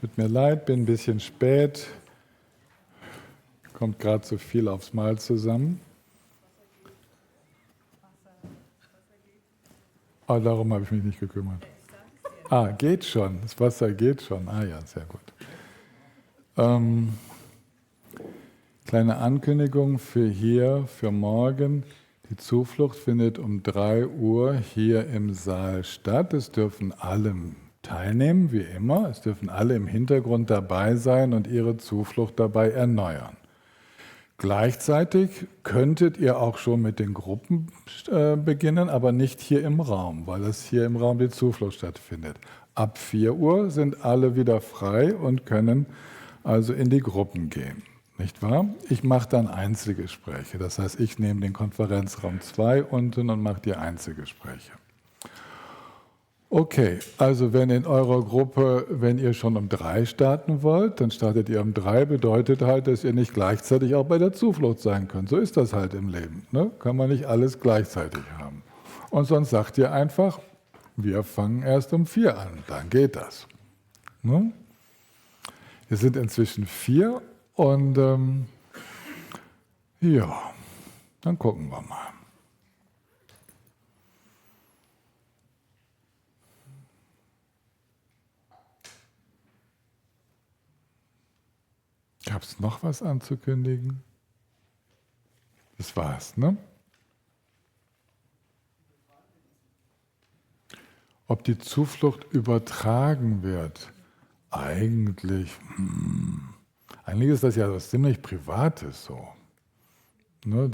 Tut mir leid, bin ein bisschen spät. Kommt gerade so viel aufs Mal zusammen. Aber darum habe ich mich nicht gekümmert. Geht schon. Das Wasser geht schon. Ja, sehr gut. Kleine Ankündigung für morgen. Die Zuflucht findet um 3 Uhr hier im Saal statt. Es dürfen alle teilnehmen, wie immer. Es dürfen alle im Hintergrund dabei sein und ihre Zuflucht dabei erneuern. Gleichzeitig könntet ihr auch schon mit den Gruppen beginnen, aber nicht hier im Raum, weil es hier im Raum die Zuflucht stattfindet. Ab 4 Uhr sind alle wieder frei und können also in die Gruppen gehen. Nicht wahr? Ich mache dann Einzelgespräche. Das heißt, ich nehme den Konferenzraum 2 unten und mache die Einzelgespräche. Okay, also wenn in eurer Gruppe, wenn ihr schon um 3 starten wollt, dann startet ihr um 3, bedeutet halt, dass ihr nicht gleichzeitig auch bei der Zuflucht sein könnt. So ist das halt im Leben. Ne? Kann man nicht alles gleichzeitig haben. Und sonst sagt ihr einfach, wir fangen erst um 4 an, dann geht das. Ne? Wir sind inzwischen 4 und ja, dann gucken wir mal. Gab es noch was anzukündigen? Das war's, ne? Ob die Zuflucht übertragen wird? Eigentlich ist das ja was ziemlich Privates so. Ne,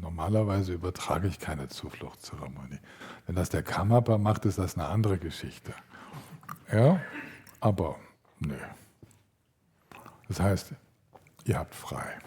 normalerweise übertrage ich keine Zufluchtszeremonie. Wenn das der Karmapa macht, ist das eine andere Geschichte. Ja, aber nö. Das heißt, ihr habt frei.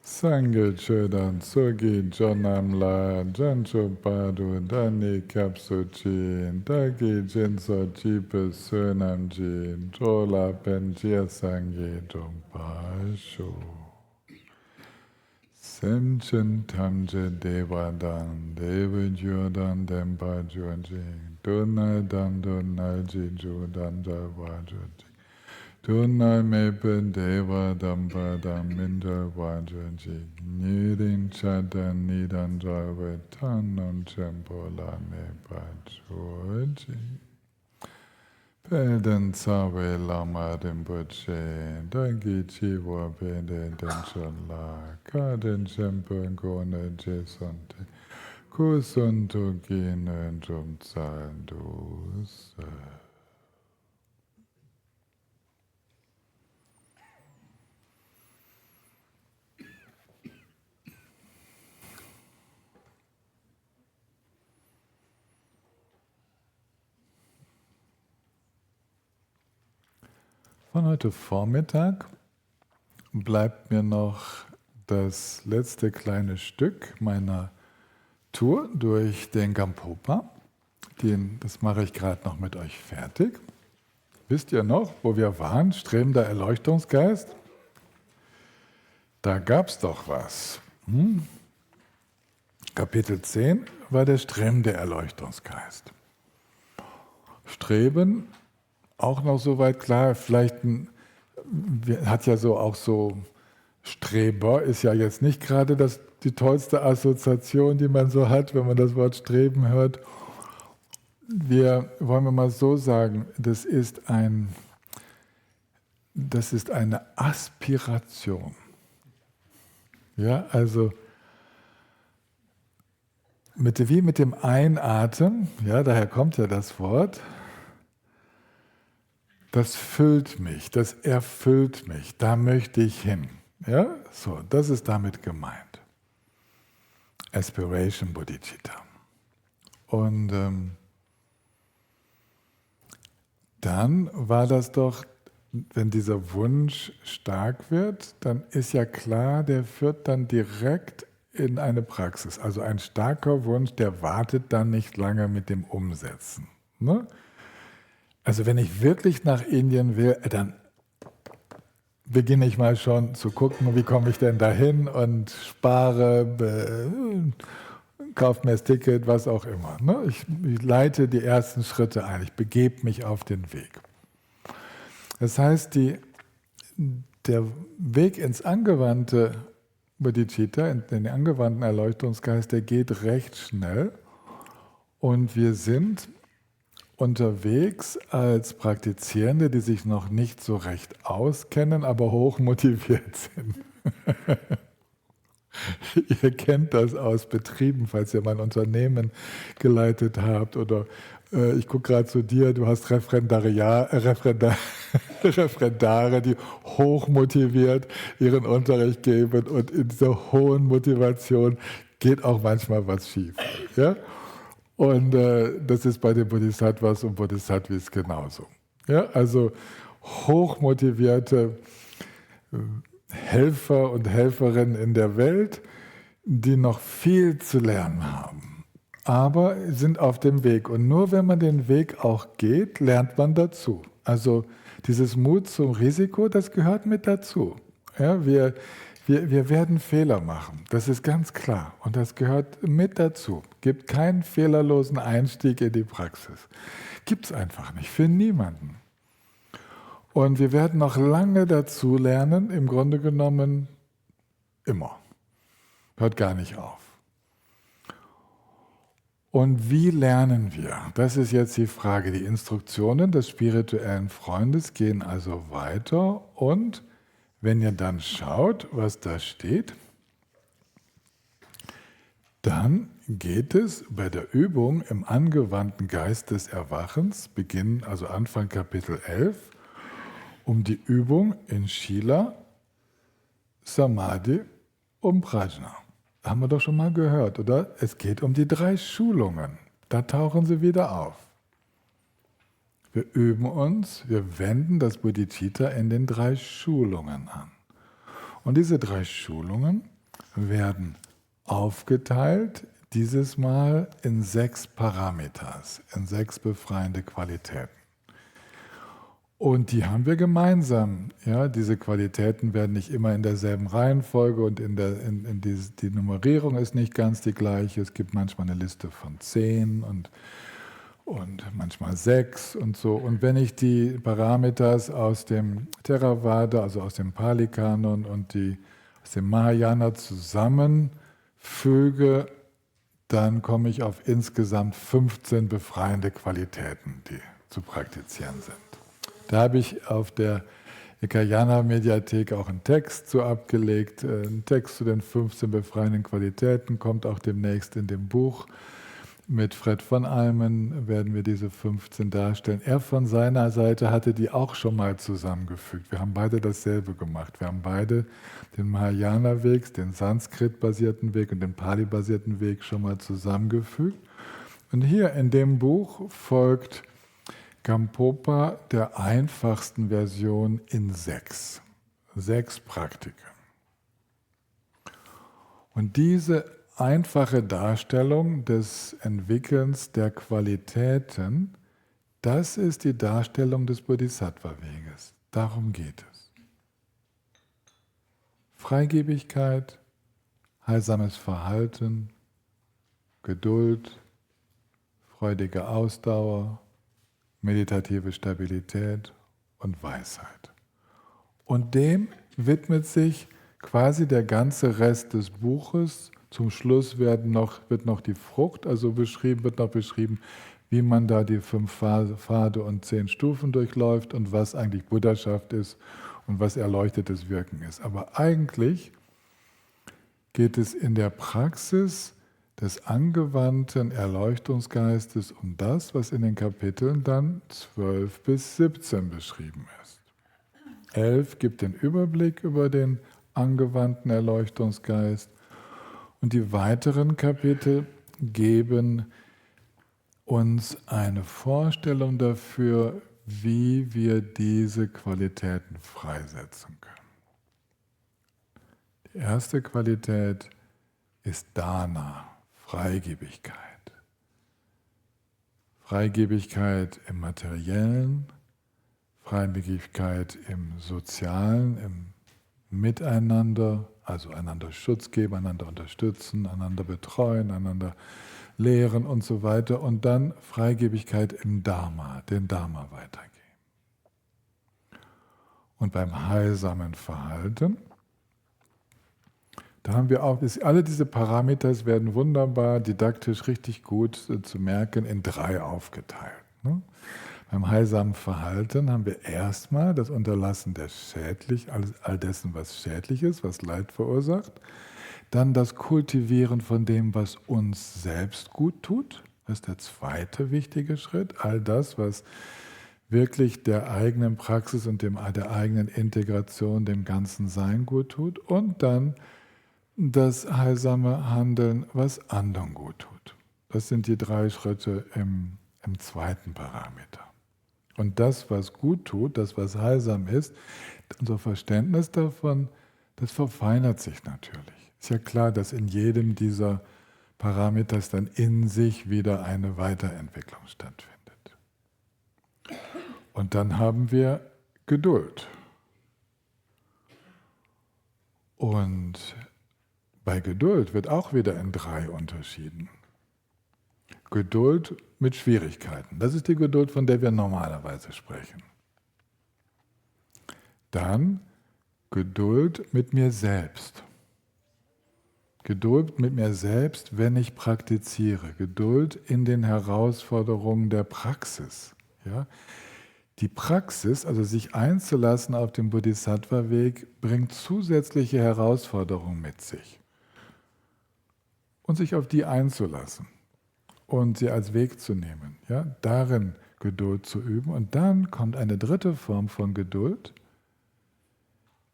Sangye Chodan Sogi Jonam La Jancho Padu Dani Kapso Chin Dagi Jinso Jipe Sönam Jin Jola Penjia Sangye Jompa Sho Semchen Tamje Devadan Deva Jodan Dempa Jojin Dunai Dam Dunai Jijudan Java Jojin Tunai mepen deva dampa daminda vajaji nirin chadan nidan java tanam champola mepa joji Peden save lama rimpoche dagi chiva peden denshala kaden champen gona jesante kusunto ginen jum tsandus. Von heute Vormittag bleibt mir noch das letzte kleine Stück meiner Tour durch den Gampopa. Das mache ich gerade noch mit euch fertig. Wisst ihr noch, wo wir waren? Strebender Erleuchtungsgeist? Da gab es doch was. Kapitel 10 war der strebende Erleuchtungsgeist. Streben, auch noch soweit klar, vielleicht hat ja so auch so Streber, ist ja jetzt nicht gerade die tollste Assoziation, die man so hat, wenn man das Wort Streben hört. Wollen wir mal so sagen, das ist eine Aspiration. Ja, also wie mit dem Einatmen, ja, daher kommt ja das Wort, das füllt mich, das erfüllt mich, da möchte ich hin. Ja, so, das ist damit gemeint. Aspiration Bodhicitta. Und dann war das doch, wenn dieser Wunsch stark wird, dann ist ja klar, der führt dann direkt in eine Praxis. Also ein starker Wunsch, der wartet dann nicht lange mit dem Umsetzen. Ne? Also wenn ich wirklich nach Indien will, dann beginne ich mal schon zu gucken, wie komme ich denn dahin und spare, kaufe mir das Ticket, was auch immer. Ne? Ich leite die ersten Schritte ein, ich begebe mich auf den Weg. Das heißt, der Weg ins angewandte Bodhicitta, in den angewandten Erleuchtungsgeist, der geht recht schnell und wir sind unterwegs als Praktizierende, die sich noch nicht so recht auskennen, aber hoch motiviert sind. Ihr kennt das aus Betrieben, falls ihr mal ein Unternehmen geleitet habt oder ich gucke gerade zu dir, du hast Referendare, die hochmotiviert ihren Unterricht geben und in dieser hohen Motivation geht auch manchmal was schief. Ja? Und das ist bei den Bodhisattvas und Bodhisattvas genauso. Ja? Also hochmotivierte Helfer und Helferinnen in der Welt, die noch viel zu lernen haben, aber sind auf dem Weg. Und nur wenn man den Weg auch geht, lernt man dazu. Also dieses Mut zum Risiko, das gehört mit dazu. Ja, wir werden Fehler machen, das ist ganz klar. Und das gehört mit dazu. Gibt keinen fehlerlosen Einstieg in die Praxis. Gibt es einfach nicht, für niemanden. Und wir werden noch lange dazu lernen, im Grunde genommen immer. Hört gar nicht auf. Und wie lernen wir? Das ist jetzt die Frage. Die Instruktionen des spirituellen Freundes gehen also weiter. Und wenn ihr dann schaut, was da steht, dann geht es bei der Übung im angewandten Geist des Erwachens, Beginn, also Anfang Kapitel 11, um die Übung in Shila, Samadhi und Prajna. Haben wir doch schon mal gehört, oder? Es geht um die 3 Schulungen. Da tauchen sie wieder auf. Wir üben uns, wir wenden das Bodhicitta in den 3 Schulungen an. Und diese 3 Schulungen werden aufgeteilt, dieses Mal in 6 Paramitas, in 6 befreiende Qualitäten. Und die haben wir gemeinsam. Ja, diese Qualitäten werden nicht immer in derselben Reihenfolge und die Nummerierung ist nicht ganz die gleiche. Es gibt manchmal eine Liste von 10 und manchmal 6 und so. Und wenn ich die Paramitas aus dem Theravada, also aus dem Pali-Kanon und aus dem Mahayana zusammenfüge, dann komme ich auf insgesamt 15 befreiende Qualitäten, die zu praktizieren sind. Da habe ich auf der Ekayana-Mediathek auch einen Text zu abgelegt. Ein Text zu den 15 befreienden Qualitäten kommt auch demnächst in dem Buch. Mit Fred von Almen werden wir diese 15 darstellen. Er von seiner Seite hatte die auch schon mal zusammengefügt. Wir haben beide dasselbe gemacht. Wir haben beide den Mahayana-Weg, den Sanskrit-basierten Weg und den Pali-basierten Weg schon mal zusammengefügt. Und hier in dem Buch folgt Gampopa der einfachsten Version in 6 Praktiken. Und diese einfache Darstellung des Entwickelns der Qualitäten, das ist die Darstellung des Bodhisattva-Weges. Darum geht es. Freigebigkeit, heilsames Verhalten, Geduld, freudige Ausdauer, meditative Stabilität und Weisheit. Und dem widmet sich quasi der ganze Rest des Buches. Zum Schluss wird noch die Frucht, wird noch beschrieben, wie man da die 5 Pfade und 10 Stufen durchläuft und was eigentlich Buddhaschaft ist und was erleuchtetes Wirken ist. Aber eigentlich geht es in der Praxis des angewandten Erleuchtungsgeistes um das, was in den Kapiteln dann 12 bis 17 beschrieben ist. 11 gibt den Überblick über den angewandten Erleuchtungsgeist und die weiteren Kapitel geben uns eine Vorstellung dafür, wie wir diese Qualitäten freisetzen können. Die erste Qualität ist Dana, Freigebigkeit. Freigebigkeit im Materiellen, Freimütigkeit im Sozialen, im Miteinander, also einander Schutz geben, einander unterstützen, einander betreuen, einander lehren und so weiter. Und dann Freigebigkeit im Dharma, den Dharma weitergeben. Und beim heilsamen Verhalten, da haben wir auch, alle diese Parameter werden wunderbar, didaktisch richtig gut zu merken, in 3 aufgeteilt. Ne? Beim heilsamen Verhalten haben wir erstmal das Unterlassen der all dessen, was schädlich ist, was Leid verursacht. Dann das Kultivieren von dem, was uns selbst gut tut. Das ist der zweite wichtige Schritt. All das, was wirklich der eigenen Praxis und der eigenen Integration, dem ganzen Sein gut tut. Und dann das heilsame Handeln, was anderen gut tut. Das sind die 3 Schritte im zweiten Parameter. Und das, was gut tut, das, was heilsam ist, unser Verständnis davon, das verfeinert sich natürlich. Ist ja klar, dass in jedem dieser Parameter dann in sich wieder eine Weiterentwicklung stattfindet. Und dann haben wir Geduld. Und bei Geduld wird auch wieder in 3 unterschieden. Geduld mit Schwierigkeiten. Das ist die Geduld, von der wir normalerweise sprechen. Dann Geduld mit mir selbst. Geduld mit mir selbst, wenn ich praktiziere. Geduld in den Herausforderungen der Praxis. Ja? Die Praxis, also sich einzulassen auf den Bodhisattva-Weg, bringt zusätzliche Herausforderungen mit sich. Und sich auf die einzulassen. Und sie als Weg zu nehmen, ja, darin Geduld zu üben. Und dann kommt eine 3. Form von Geduld,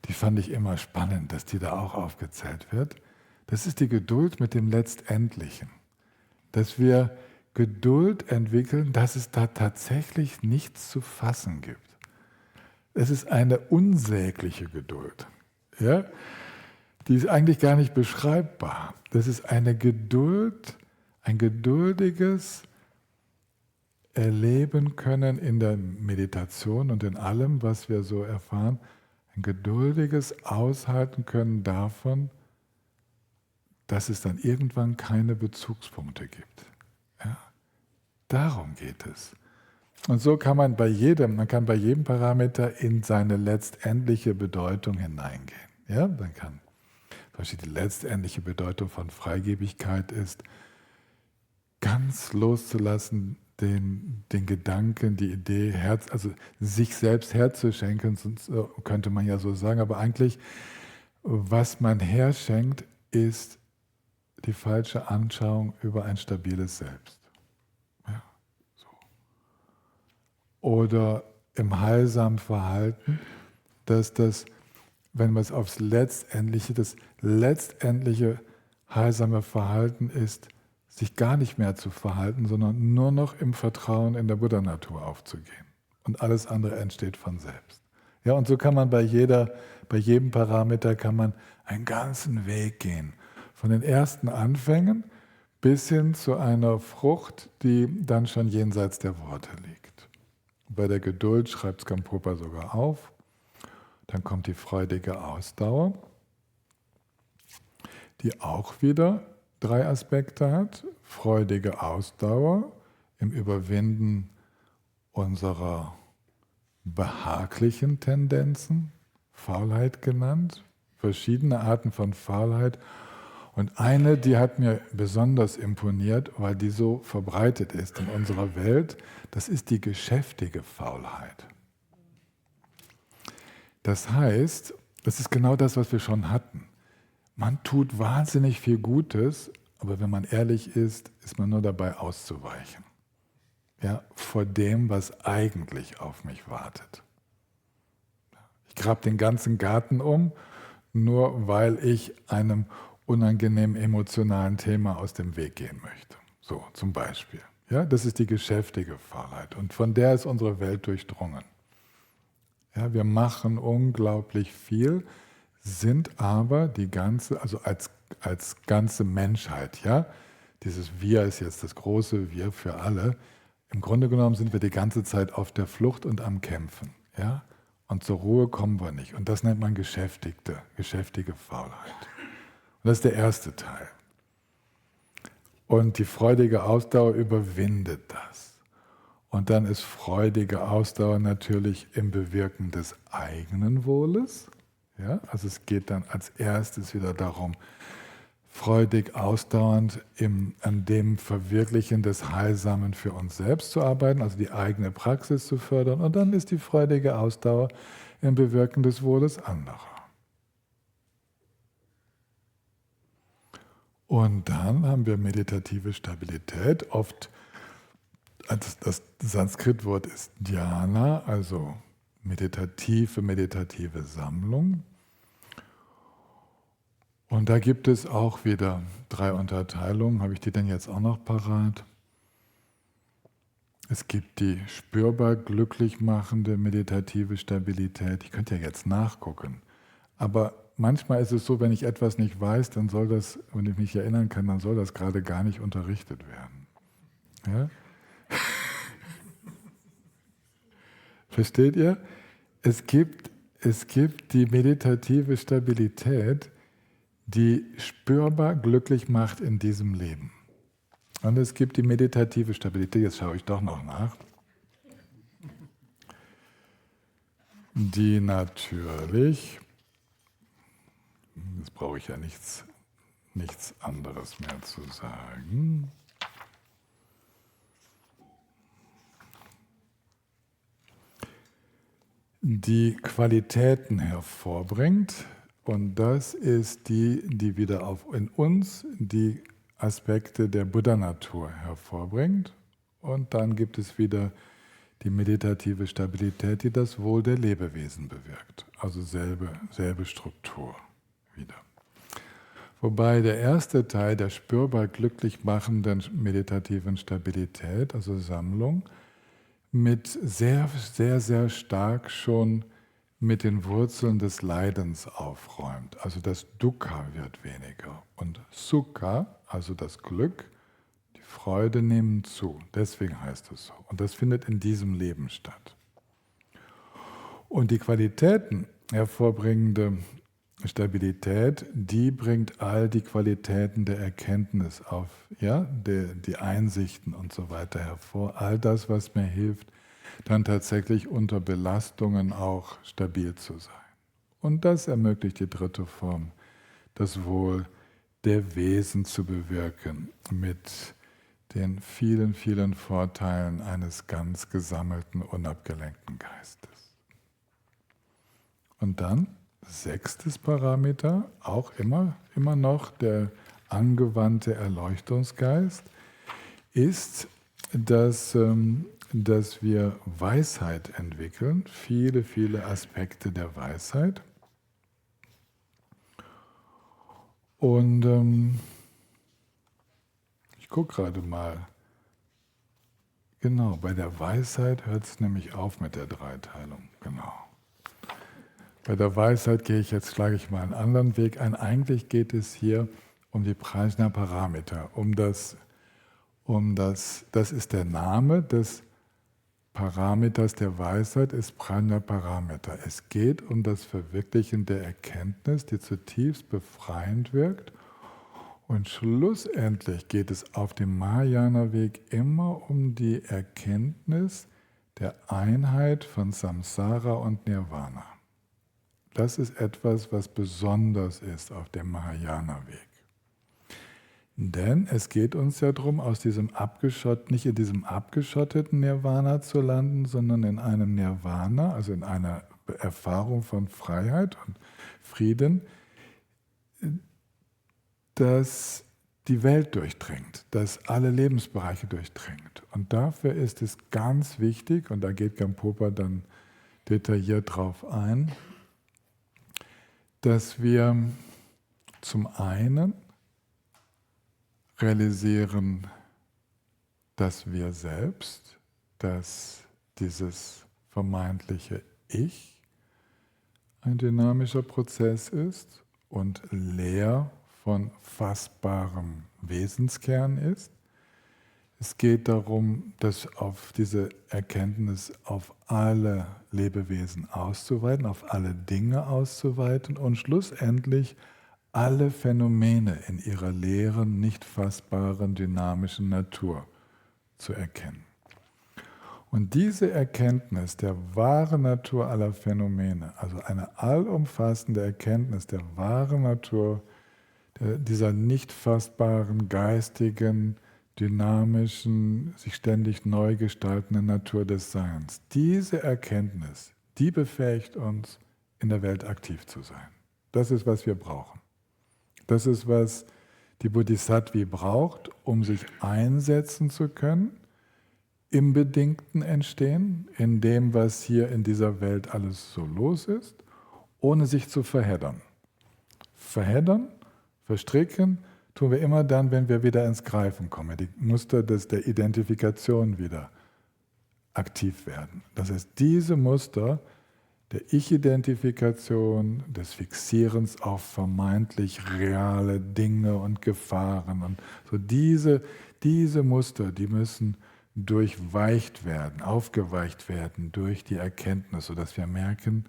die fand ich immer spannend, dass die da auch aufgezählt wird. Das ist die Geduld mit dem Letztendlichen. Dass wir Geduld entwickeln, dass es da tatsächlich nichts zu fassen gibt. Es ist eine unsägliche Geduld. Ja? Die ist eigentlich gar nicht beschreibbar. Das ist eine Geduld, ein geduldiges Erleben können in der Meditation und in allem, was wir so erfahren, ein geduldiges Aushalten können davon, dass es dann irgendwann keine Bezugspunkte gibt. Ja? Darum geht es. Und so kann man bei jedem Parameter in seine letztendliche Bedeutung hineingehen. Ja? Man kann, zum Beispiel die letztendliche Bedeutung von Freigebigkeit ist, ganz loszulassen, den Gedanken, die Idee, also sich selbst herzuschenken, könnte man ja so sagen, aber eigentlich, was man herschenkt, ist die falsche Anschauung über ein stabiles Selbst. Ja, so. Oder im heilsamen Verhalten, dass das, wenn man es aufs das letztendliche heilsame Verhalten ist, sich gar nicht mehr zu verhalten, sondern nur noch im Vertrauen in der Buddha-Natur aufzugehen. Und alles andere entsteht von selbst. Ja, und so kann man bei jedem Parameter kann man einen ganzen Weg gehen. Von den ersten Anfängen bis hin zu einer Frucht, die dann schon jenseits der Worte liegt. Bei der Geduld schreibt Skampopa sogar auf. Dann kommt die freudige Ausdauer, die auch wieder 3 Aspekte hat. Freudige Ausdauer im Überwinden unserer behaglichen Tendenzen, Faulheit genannt, verschiedene Arten von Faulheit. Und eine, die hat mir besonders imponiert, weil die so verbreitet ist in unserer Welt, das ist die geschäftige Faulheit. Das heißt, das ist genau das, was wir schon hatten. Man tut wahnsinnig viel Gutes, aber wenn man ehrlich ist, ist man nur dabei auszuweichen. Ja, vor dem, was eigentlich auf mich wartet. Ich grabe den ganzen Garten um, nur weil ich einem unangenehmen emotionalen Thema aus dem Weg gehen möchte. So, zum Beispiel. Ja, das ist die geschäftige Faulheit und von der ist unsere Welt durchdrungen. Ja, wir machen unglaublich viel, sind aber also als ganze Menschheit, ja, dieses Wir ist jetzt das große Wir für alle. Im Grunde genommen sind wir die ganze Zeit auf der Flucht und am Kämpfen. Ja? Und zur Ruhe kommen wir nicht. Und das nennt man geschäftige Faulheit. Und das ist der erste Teil. Und die freudige Ausdauer überwindet das. Und dann ist freudige Ausdauer natürlich im Bewirken des eigenen Wohles. Ja? Also es geht dann als erstes wieder darum, freudig, ausdauernd an dem Verwirklichen des Heilsamen für uns selbst zu arbeiten, also die eigene Praxis zu fördern. Und dann ist die freudige Ausdauer im Bewirken des Wohles anderer. Und dann haben wir meditative Stabilität. Oft, das Sanskritwort ist Dhyana, also meditative Sammlung. Und da gibt es auch wieder 3 Unterteilungen. Habe ich die denn jetzt auch noch parat? Es gibt die spürbar glücklich machende meditative Stabilität. Ich könnte ja jetzt nachgucken. Aber manchmal ist es so, wenn ich etwas nicht weiß, dann soll das, wenn ich mich erinnern kann, dann soll das gerade gar nicht unterrichtet werden. Ja? Versteht ihr? Es gibt die meditative Stabilität, die spürbar glücklich macht in diesem Leben. Und es gibt die meditative Stabilität, jetzt schaue ich doch noch nach, die natürlich, jetzt brauche ich ja nichts anderes mehr zu sagen, die Qualitäten hervorbringt. Und das ist die wieder in uns die Aspekte der Buddha-Natur hervorbringt. Und dann gibt es wieder die meditative Stabilität, die das Wohl der Lebewesen bewirkt. Also selbe Struktur wieder. Wobei der erste Teil der spürbar glücklich machenden meditativen Stabilität, also Sammlung, mit sehr stark schon mit den Wurzeln des Leidens aufräumt. Also das Dukkha wird weniger. Und Sukha, also das Glück, die Freude nehmen zu. Deswegen heißt es so. Und das findet in diesem Leben statt. Und die Qualitäten hervorbringende Stabilität, die bringt all die Qualitäten der Erkenntnis auf, ja, die Einsichten und so weiter hervor. All das, was mir hilft, dann tatsächlich unter Belastungen auch stabil zu sein. Und das ermöglicht die dritte Form, das Wohl der Wesen zu bewirken, mit den vielen Vorteilen eines ganz gesammelten, unabgelenkten Geistes. Und dann, 6. Parameter, auch immer noch der angewandte Erleuchtungsgeist, ist, dass wir Weisheit entwickeln, viele Aspekte der Weisheit. Und ich gucke gerade mal, genau, bei der Weisheit hört es nämlich auf mit der Dreiteilung, genau. Bei der Weisheit schlage ich mal einen anderen Weg ein. Eigentlich geht es hier um die Prajna-Parameter, das ist der Name des Parameters der Weisheit, ist Prajna-Parameter. Es geht um das Verwirklichen der Erkenntnis, die zutiefst befreiend wirkt. Und schlussendlich geht es auf dem Mahayana-Weg immer um die Erkenntnis der Einheit von Samsara und Nirvana. Das ist etwas, was besonders ist auf dem Mahayana-Weg. Denn es geht uns ja darum, nicht in diesem abgeschotteten Nirvana zu landen, sondern in einem Nirvana, also in einer Erfahrung von Freiheit und Frieden, das die Welt durchdringt, das alle Lebensbereiche durchdringt. Und dafür ist es ganz wichtig, und da geht Gampopa dann detailliert drauf ein, dass wir zum einen realisieren, dass wir selbst, dass dieses vermeintliche Ich ein dynamischer Prozess ist und leer von fassbarem Wesenskern ist. Es geht darum, das auf diese Erkenntnis auf alle Lebewesen auszuweiten, auf alle Dinge auszuweiten und schlussendlich alle Phänomene in ihrer leeren, nicht fassbaren, dynamischen Natur zu erkennen. Und diese Erkenntnis der wahren Natur aller Phänomene, also eine allumfassende Erkenntnis der wahren Natur, dieser nicht fassbaren, geistigen, dynamischen, sich ständig neu gestaltenden Natur des Seins, diese Erkenntnis, die befähigt uns, in der Welt aktiv zu sein. Das ist, was wir brauchen. Das ist, was die Bodhisattva braucht, um sich einsetzen zu können, im bedingten Entstehen, in dem, was hier in dieser Welt alles so los ist, ohne sich zu verheddern. Verheddern, verstricken tun wir immer dann, wenn wir wieder ins Greifen kommen, die Muster der Identifikation wieder aktiv werden. Das heißt, diese Muster der Ich-Identifikation, des Fixierens auf vermeintlich reale Dinge und Gefahren und so diese Muster, die müssen durchweicht werden, aufgeweicht werden durch die Erkenntnis, sodass wir merken,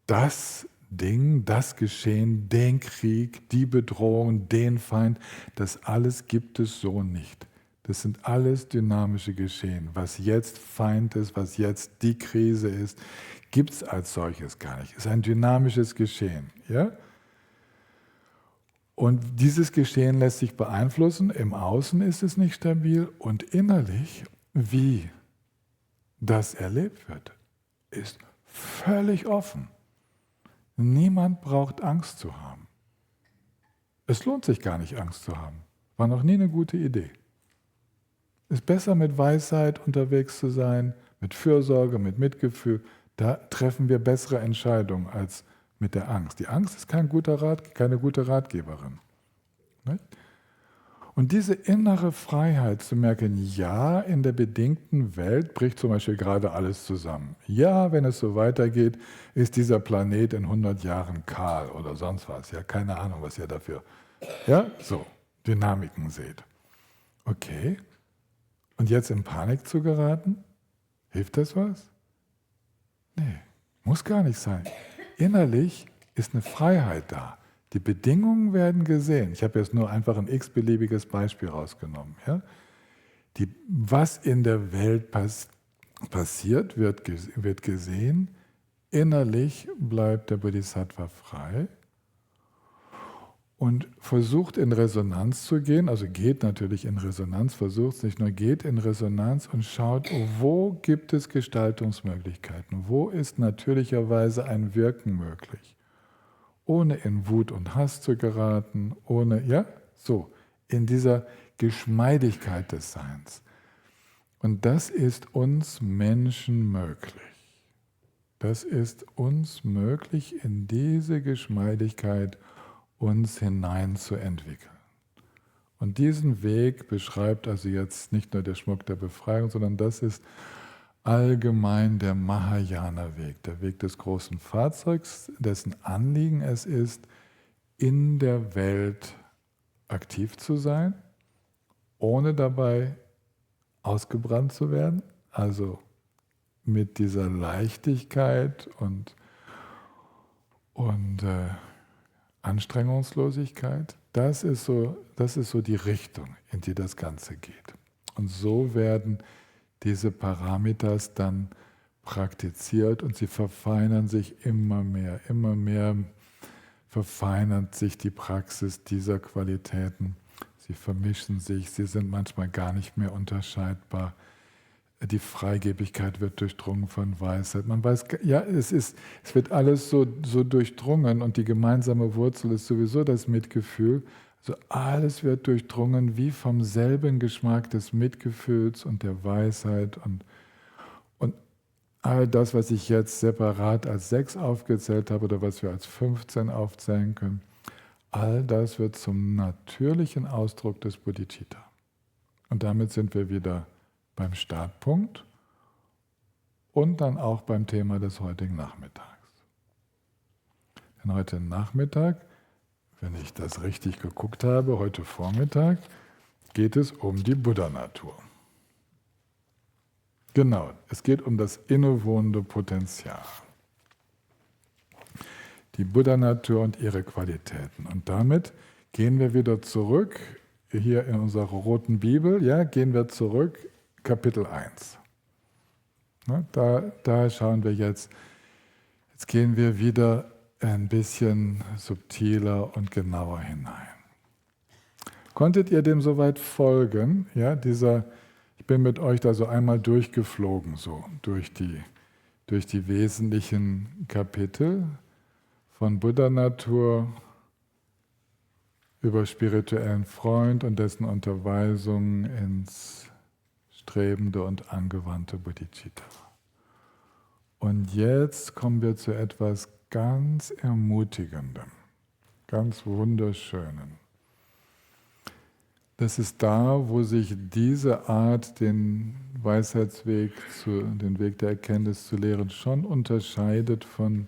das Ding, das Geschehen, den Krieg, die Bedrohung, den Feind, das alles gibt es so nicht. Das sind alles dynamische Geschehen. Was jetzt Feind ist, was jetzt die Krise ist, gibt es als solches gar nicht. Es ist ein dynamisches Geschehen. Ja? Und dieses Geschehen lässt sich beeinflussen. Im Außen ist es nicht stabil und innerlich, wie das erlebt wird, ist völlig offen. Niemand braucht Angst zu haben. Es lohnt sich gar nicht, Angst zu haben. War noch nie eine gute Idee. Es ist besser, mit Weisheit unterwegs zu sein, mit Fürsorge, mit Mitgefühl. Da treffen wir bessere Entscheidungen als mit der Angst. Die Angst ist keine gute Ratgeberin. Nicht? Und diese innere Freiheit zu merken, ja, in der bedingten Welt bricht zum Beispiel gerade alles zusammen. Ja, wenn es so weitergeht, ist dieser Planet in 100 Jahren kahl oder sonst was. Ja, keine Ahnung, was ihr dafür, Dynamiken seht. Okay, und jetzt in Panik zu geraten? Hilft das was? Nee, muss gar nicht sein. Innerlich ist eine Freiheit da. Die Bedingungen werden gesehen. Ich habe jetzt nur einfach ein x-beliebiges Beispiel rausgenommen. Ja? Was in der Welt passiert, wird gesehen. Innerlich bleibt der Bodhisattva frei und versucht in Resonanz zu gehen, also geht natürlich in Resonanz, versucht es nicht nur, geht in Resonanz und schaut, wo gibt es Gestaltungsmöglichkeiten, wo ist natürlicherweise ein Wirken möglich. Ohne in Wut und Hass zu geraten, in dieser Geschmeidigkeit des Seins. Und das ist uns Menschen möglich. Das ist uns möglich, in diese Geschmeidigkeit uns hineinzuentwickeln. Und diesen Weg beschreibt also jetzt nicht nur der Schmuck der Befreiung, sondern das ist allgemein der Mahayana-Weg, der Weg des großen Fahrzeugs, dessen Anliegen es ist, in der Welt aktiv zu sein, ohne dabei ausgebrannt zu werden, also mit dieser Leichtigkeit und Anstrengungslosigkeit. Das ist so die Richtung, in die das Ganze geht. Und so werden diese Parameters dann praktiziert und sie verfeinern sich immer mehr verfeinert sich die Praxis dieser Qualitäten. Sie vermischen sich, sie sind manchmal gar nicht mehr unterscheidbar. Die Freigebigkeit wird durchdrungen von Weisheit. Man weiß, ja, es wird alles so durchdrungen und die gemeinsame Wurzel ist sowieso das Mitgefühl. Also alles wird durchdrungen wie vom selben Geschmack des Mitgefühls und der Weisheit und all das, was ich jetzt separat als 6 aufgezählt habe oder was wir als 15 aufzählen können, all das wird zum natürlichen Ausdruck des Bodhicitta. Und damit sind wir wieder beim Startpunkt und dann auch beim Thema des heutigen Nachmittags. Denn heute Nachmittag wenn ich das richtig geguckt habe, heute Vormittag, geht es um die Buddha-Natur. Genau, es geht um das innewohnende Potenzial. Die Buddha-Natur und ihre Qualitäten. Und damit gehen wir wieder zurück, hier in unserer roten Bibel, ja, gehen wir zurück, Kapitel 1. Ne, da schauen wir jetzt gehen wir wieder ein bisschen subtiler und genauer hinein. Konntet ihr dem soweit folgen? Ja, ich bin mit euch da so einmal durchgeflogen, so durch die wesentlichen Kapitel von Buddha-Natur über spirituellen Freund und dessen Unterweisung ins strebende und angewandte Bodhicitta. Und jetzt kommen wir zu etwas ganz Ermutigendem, ganz Wunderschönem. Das ist da, wo sich diese Art, den Weisheitsweg, den Weg der Erkenntnis zu lehren, schon unterscheidet von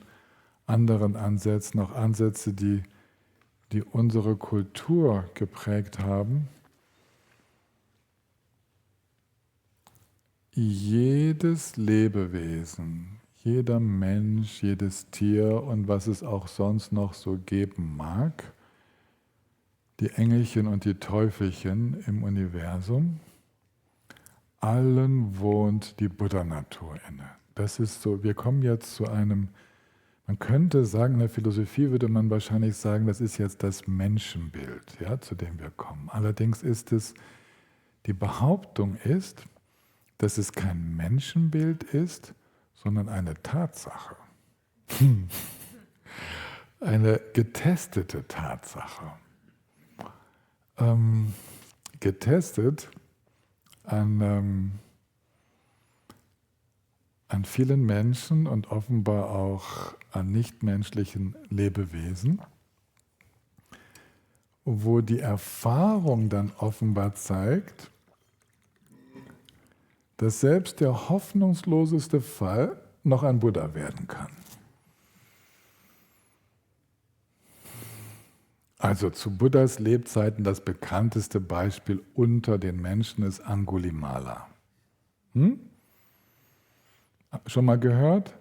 anderen Ansätzen, auch Ansätze, die unsere Kultur geprägt haben. Jedes Lebewesen, jeder Mensch, jedes Tier und was es auch sonst noch so geben mag, die Engelchen und die Teufelchen im Universum, allen wohnt die Buddha-Natur inne. Das ist so, wir kommen jetzt zu einem, man könnte sagen, in der Philosophie würde man wahrscheinlich sagen, das ist jetzt das Menschenbild, ja, zu dem wir kommen. Allerdings die Behauptung ist, dass es kein Menschenbild ist, sondern eine Tatsache. Eine getestete Tatsache. Getestet an vielen Menschen und offenbar auch an nichtmenschlichen Lebewesen, wo die Erfahrung dann offenbar zeigt, dass selbst der hoffnungsloseste Fall noch ein Buddha werden kann. Also zu Buddhas Lebzeiten das bekannteste Beispiel unter den Menschen ist Angulimala. Schon mal gehört?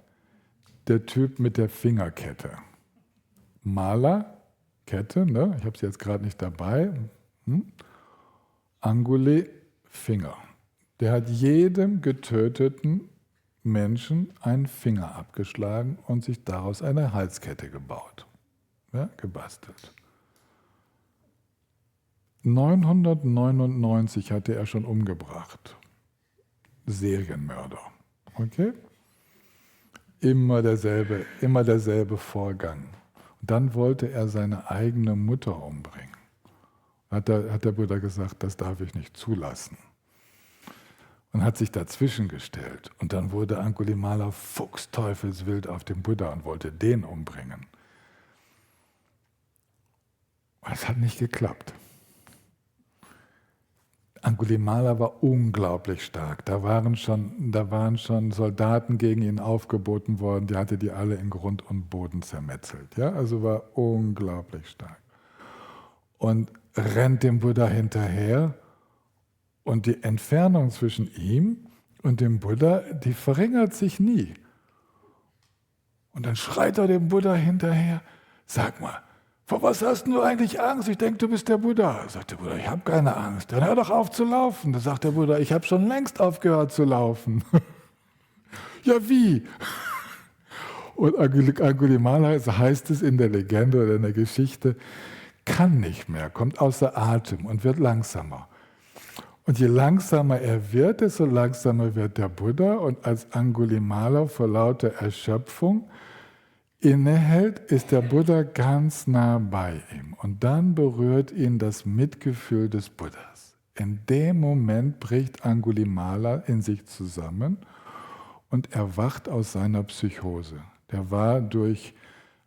Der Typ mit der Fingerkette. Mala, Kette, ne? Ich habe sie jetzt gerade nicht dabei. Anguli, Finger. Der hat jedem getöteten Menschen einen Finger abgeschlagen und sich daraus eine Halskette gebaut, ja, gebastelt. 999 hatte er schon umgebracht. Serienmörder. Okay? Immer derselbe Vorgang. Und dann wollte er seine eigene Mutter umbringen. Hat der Buddha gesagt, das darf ich nicht zulassen. Und hat sich dazwischen gestellt. Und dann wurde Angulimala fuchsteufelswild auf den Buddha und wollte den umbringen. Es hat nicht geklappt. Angulimala war unglaublich stark. Da waren schon Soldaten gegen ihn aufgeboten worden, die hatte die alle in Grund und Boden zermetzelt. Ja? Also war unglaublich stark. Und rennt dem Buddha hinterher. Und die Entfernung zwischen ihm und dem Buddha, die verringert sich nie. Und dann schreit er dem Buddha hinterher, sag mal, vor was hast du eigentlich Angst? Ich denke, du bist der Buddha. Sagt der Buddha, ich habe keine Angst. Dann hör doch auf zu laufen. Dann sagt der Buddha, ich habe schon längst aufgehört zu laufen. Ja, wie? Und Angulimala, heißt es in der Legende oder in der Geschichte, kann nicht mehr, kommt außer Atem und wird langsamer. Und je langsamer er wird, desto langsamer wird der Buddha. Und als Angulimala vor lauter Erschöpfung innehält, ist der Buddha ganz nah bei ihm. Und dann berührt ihn das Mitgefühl des Buddhas. In dem Moment bricht Angulimala in sich zusammen und erwacht aus seiner Psychose. Der war durch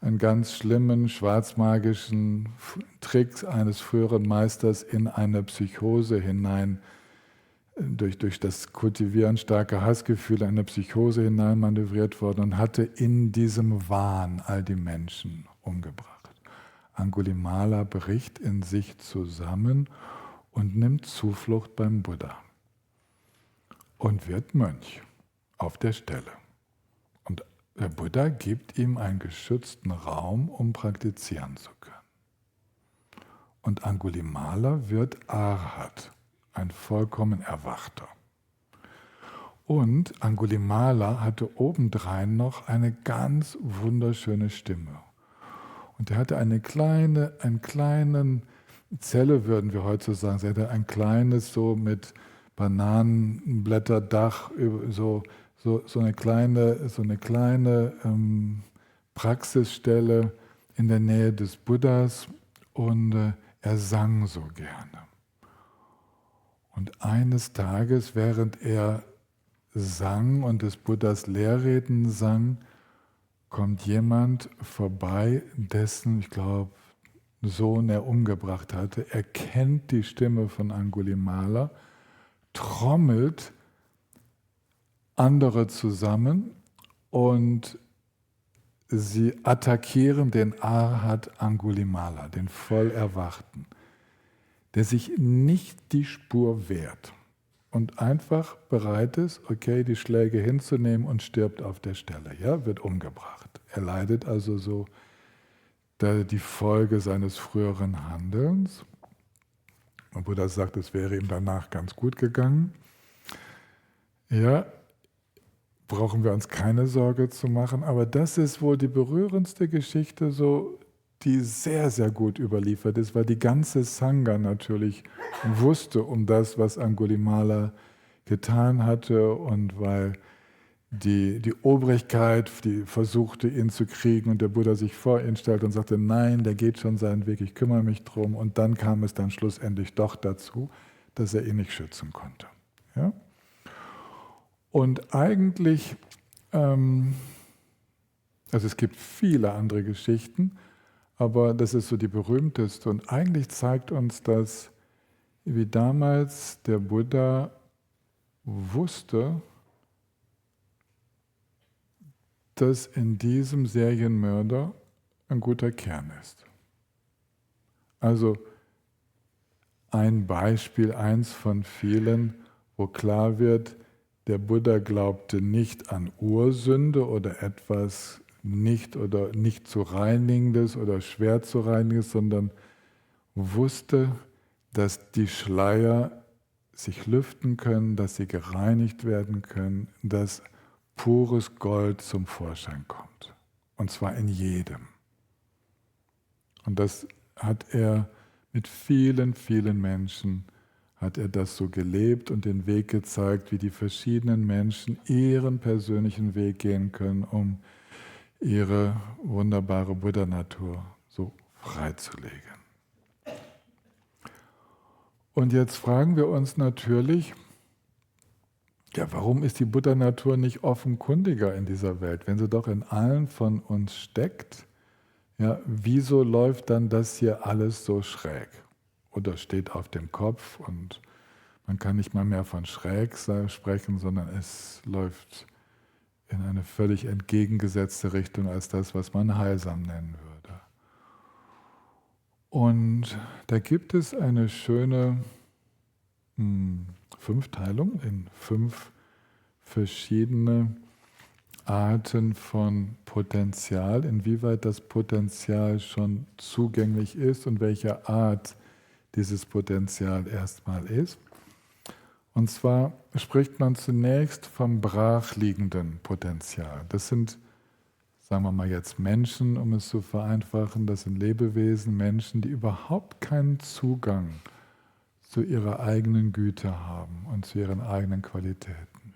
einen ganz schlimmen, schwarzmagischen Trick eines früheren Meisters in eine Psychose hinein, durch das Kultivieren starker Hassgefühle, eine Psychose hinein manövriert worden und hatte in diesem Wahn all die Menschen umgebracht. Angulimala bricht in sich zusammen und nimmt Zuflucht beim Buddha und wird Mönch auf der Stelle. Und der Buddha gibt ihm einen geschützten Raum, um praktizieren zu können. Und Angulimala wird Arhat, ein vollkommen Erwachter. Und Angulimala hatte obendrein noch eine ganz wunderschöne Stimme. Und er hatte eine kleine Zelle, würden wir heute so sagen. Er hatte ein kleines, so mit Bananenblätterdach, so eine kleine Praxisstelle in der Nähe des Buddhas. Und er sang so gerne. Und eines Tages, während er sang und des Buddhas Lehrreden sang, kommt jemand vorbei, dessen, ich glaube, Sohn er umgebracht hatte. Er kennt die Stimme von Angulimala, trommelt andere zusammen und sie attackieren den Arhat Angulimala, den Vollerwachten, der sich nicht die Spur wehrt und einfach bereit ist, okay, die Schläge hinzunehmen und stirbt auf der Stelle, ja, wird umgebracht. Er leidet also so die Folge seines früheren Handelns. Und Buddha sagt, es wäre ihm danach ganz gut gegangen. Ja, brauchen wir uns keine Sorge zu machen, aber das ist wohl die berührendste Geschichte, so, die sehr, sehr gut überliefert ist, weil die ganze Sangha natürlich wusste um das, was Angulimala getan hatte und weil die Obrigkeit, die versuchte, ihn zu kriegen und der Buddha sich vor ihn stellte und sagte, nein, der geht schon seinen Weg, ich kümmere mich drum. Und dann kam es dann schlussendlich doch dazu, dass er ihn nicht schützen konnte. Ja? Und eigentlich, also es gibt viele andere Geschichten, aber das ist so die berühmteste. Und eigentlich zeigt uns das, wie damals der Buddha wusste, dass in diesem Serienmörder ein guter Kern ist. Also ein Beispiel, eins von vielen, wo klar wird, der Buddha glaubte nicht an Ursünde oder etwas nicht zu reinigendes oder schwer zu reinigendes, sondern wusste, dass die Schleier sich lüften können, dass sie gereinigt werden können, dass pures Gold zum Vorschein kommt. Und zwar in jedem. Und das hat er mit vielen, vielen Menschen, hat er das so gelebt und den Weg gezeigt, wie die verschiedenen Menschen ihren persönlichen Weg gehen können, um ihre wunderbare Buddha-Natur so freizulegen. Und jetzt fragen wir uns natürlich, ja, warum ist die Buddha-Natur nicht offenkundiger in dieser Welt, wenn sie doch in allen von uns steckt? Ja, wieso läuft dann das hier alles so schräg? Oder steht auf dem Kopf und man kann nicht mal mehr von schräg sprechen, sondern es läuft in eine völlig entgegengesetzte Richtung als das, was man heilsam nennen würde. Und da gibt es eine schöne Fünfteilung in 5 verschiedene Arten von Potenzial, inwieweit das Potenzial schon zugänglich ist und welcher Art dieses Potenzial erstmal ist. Und zwar spricht man zunächst vom brachliegenden Potenzial. Das sind, sagen wir mal jetzt Menschen, um es zu vereinfachen, das sind Lebewesen, Menschen, die überhaupt keinen Zugang zu ihrer eigenen Güte haben und zu ihren eigenen Qualitäten,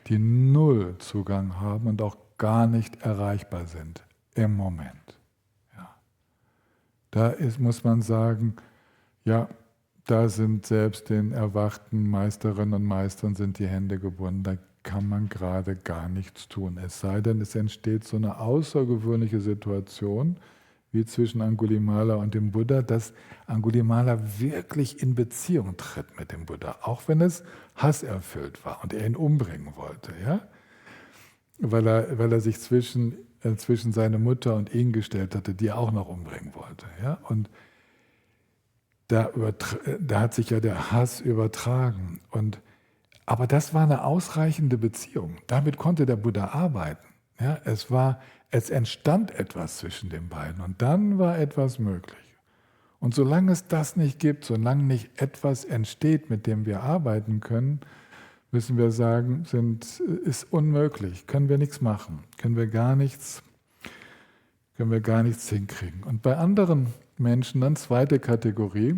die null Zugang haben und auch gar nicht erreichbar sind im Moment. Ja. Da muss man sagen, ja, da sind selbst den erwachten Meisterinnen und Meistern sind die Hände gebunden, da kann man gerade gar nichts tun. Es sei denn, es entsteht so eine außergewöhnliche Situation, wie zwischen Angulimala und dem Buddha, dass Angulimala wirklich in Beziehung tritt mit dem Buddha, auch wenn es hasserfüllt war und er ihn umbringen wollte. Ja? weil er sich zwischen seine Mutter und ihn gestellt hatte, die er auch noch umbringen wollte. Ja? Und da hat sich ja der Hass übertragen. Aber das war eine ausreichende Beziehung. Damit konnte der Buddha arbeiten. Ja? Es entstand etwas zwischen den beiden und dann war etwas möglich. Und solange es das nicht gibt, solange nicht etwas entsteht, mit dem wir arbeiten können, müssen wir sagen, ist unmöglich, können wir nichts machen, können wir gar nichts hinkriegen. Und bei anderen Menschen, dann zweite Kategorie,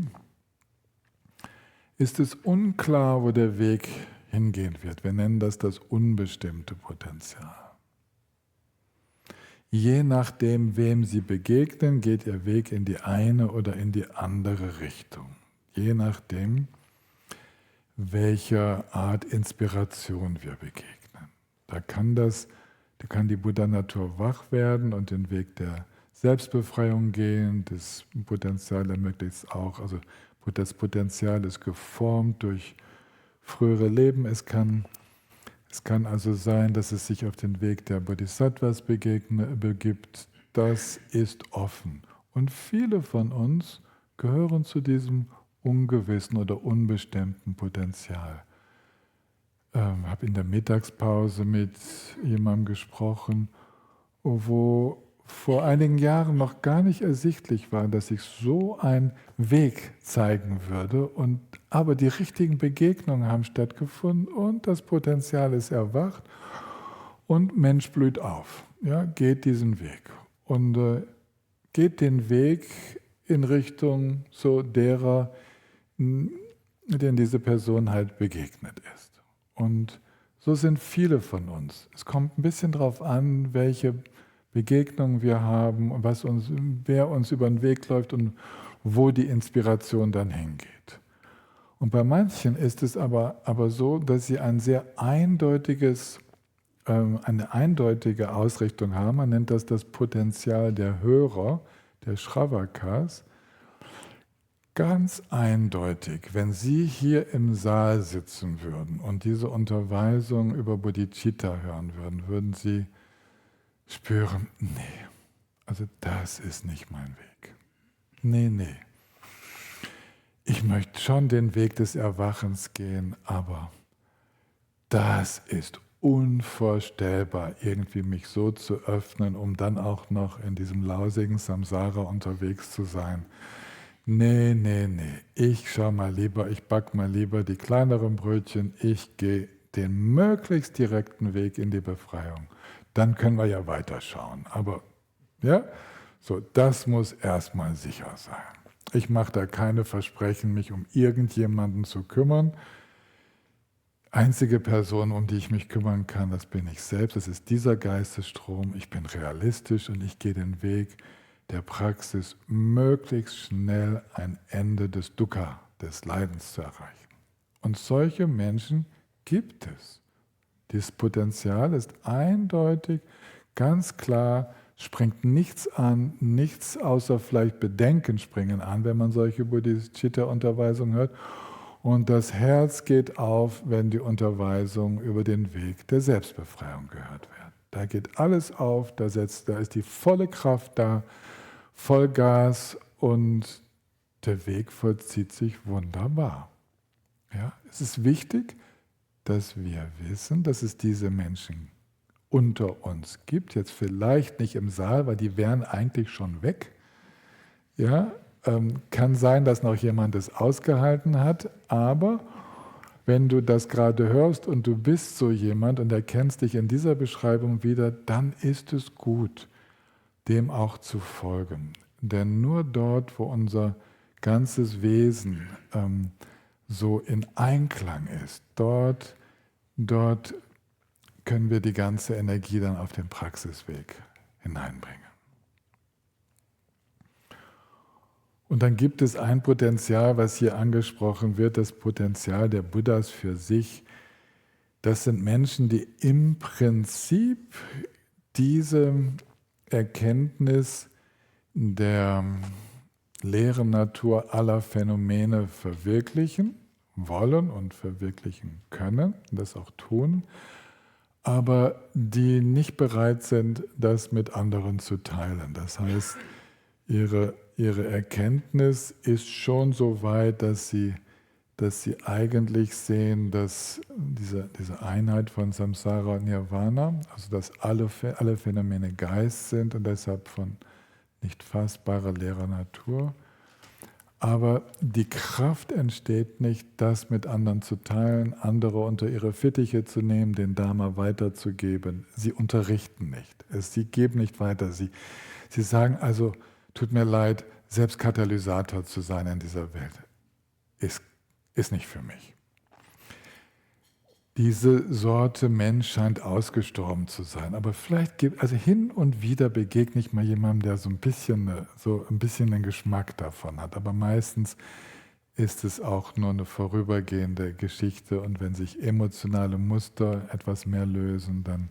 ist es unklar, wo der Weg hingehen wird. Wir nennen das unbestimmte Potenzial. Je nachdem, wem Sie begegnen, geht Ihr Weg in die eine oder in die andere Richtung. Je nachdem, welcher Art Inspiration wir begegnen. Da kann die Buddha-Natur wach werden und den Weg der Selbstbefreiung gehen. Das Potenzial ermöglicht es auch. Also das Potenzial ist geformt durch frühere Leben. Es kann also sein, dass es sich auf den Weg der Bodhisattvas begibt. Das ist offen. Und viele von uns gehören zu diesem ungewissen oder unbestimmten Potenzial. Ich habe in der Mittagspause mit jemandem gesprochen, wo vor einigen Jahren noch gar nicht ersichtlich war, dass sich so ein Weg zeigen würde. Aber die richtigen Begegnungen haben stattgefunden und das Potenzial ist erwacht und Mensch blüht auf. Ja, geht diesen Weg und geht den Weg in Richtung so derer, denen diese Person halt begegnet ist. Und so sind viele von uns. Es kommt ein bisschen darauf an, welche Begegnungen wir haben, wer uns über den Weg läuft und wo die Inspiration dann hingeht. Und bei manchen ist es aber so, dass sie eine eindeutige Ausrichtung haben. Man nennt das Potenzial der Hörer, der Shravakas. Ganz eindeutig, wenn Sie hier im Saal sitzen würden und diese Unterweisung über Bodhicitta hören würden, würden Sie spüren, nee, also das ist nicht mein Weg. Nee. Ich möchte schon den Weg des Erwachens gehen, aber das ist unvorstellbar, irgendwie mich so zu öffnen, um dann auch noch in diesem lausigen Samsara unterwegs zu sein. Nee, ich back mal lieber die kleineren Brötchen, ich gehe den möglichst direkten Weg in die Befreiung. Dann können wir ja weiterschauen. Aber ja, so, das muss erstmal sicher sein. Ich mache da keine Versprechen, mich um irgendjemanden zu kümmern. Einzige Person, um die ich mich kümmern kann, das bin ich selbst. Das ist dieser Geistesstrom. Ich bin realistisch und ich gehe den Weg der Praxis, möglichst schnell ein Ende des Dukkha, des Leidens zu erreichen. Und solche Menschen gibt es. Dieses Potenzial ist eindeutig, ganz klar, springt nichts an, nichts außer vielleicht Bedenken springen an, wenn man solche Bodhicitta-Unterweisungen hört. Und das Herz geht auf, wenn die Unterweisungen über den Weg der Selbstbefreiung gehört werden. Da geht alles auf, da ist die volle Kraft da, Vollgas und der Weg vollzieht sich wunderbar. Ja, es ist wichtig, dass wir wissen, dass es diese Menschen unter uns gibt. Jetzt vielleicht nicht im Saal, weil die wären eigentlich schon weg. Ja, kann sein, dass noch jemand es ausgehalten hat, aber wenn du das gerade hörst und du bist so jemand und erkennst dich in dieser Beschreibung wieder, dann ist es gut, dem auch zu folgen. Denn nur dort, wo unser ganzes Wesen so in Einklang ist, dort können wir die ganze Energie dann auf den Praxisweg hineinbringen. Und dann gibt es ein Potenzial, was hier angesprochen wird, das Potenzial der Buddhas für sich. Das sind Menschen, die im Prinzip diese Erkenntnis der leeren Natur aller Phänomene verwirklichen wollen und verwirklichen können, das auch tun, aber die nicht bereit sind, das mit anderen zu teilen. Das heißt, ihre Erkenntnis ist schon so weit, dass sie eigentlich sehen, dass diese Einheit von Samsara und Nirvana, also dass alle Phänomene Geist sind und deshalb von nicht fassbarer leerer Natur. Aber die Kraft entsteht nicht, das mit anderen zu teilen, andere unter ihre Fittiche zu nehmen, den Dharma weiterzugeben. Sie unterrichten nicht. Sie geben nicht weiter. Sie sagen also, tut mir leid, selbst Katalysator zu sein in dieser Welt, ist nicht für mich. Diese Sorte Mensch scheint ausgestorben zu sein, aber vielleicht also hin und wieder begegne ich mal jemandem, der so ein bisschen den Geschmack davon hat, aber meistens ist es auch nur eine vorübergehende Geschichte und wenn sich emotionale Muster etwas mehr lösen, dann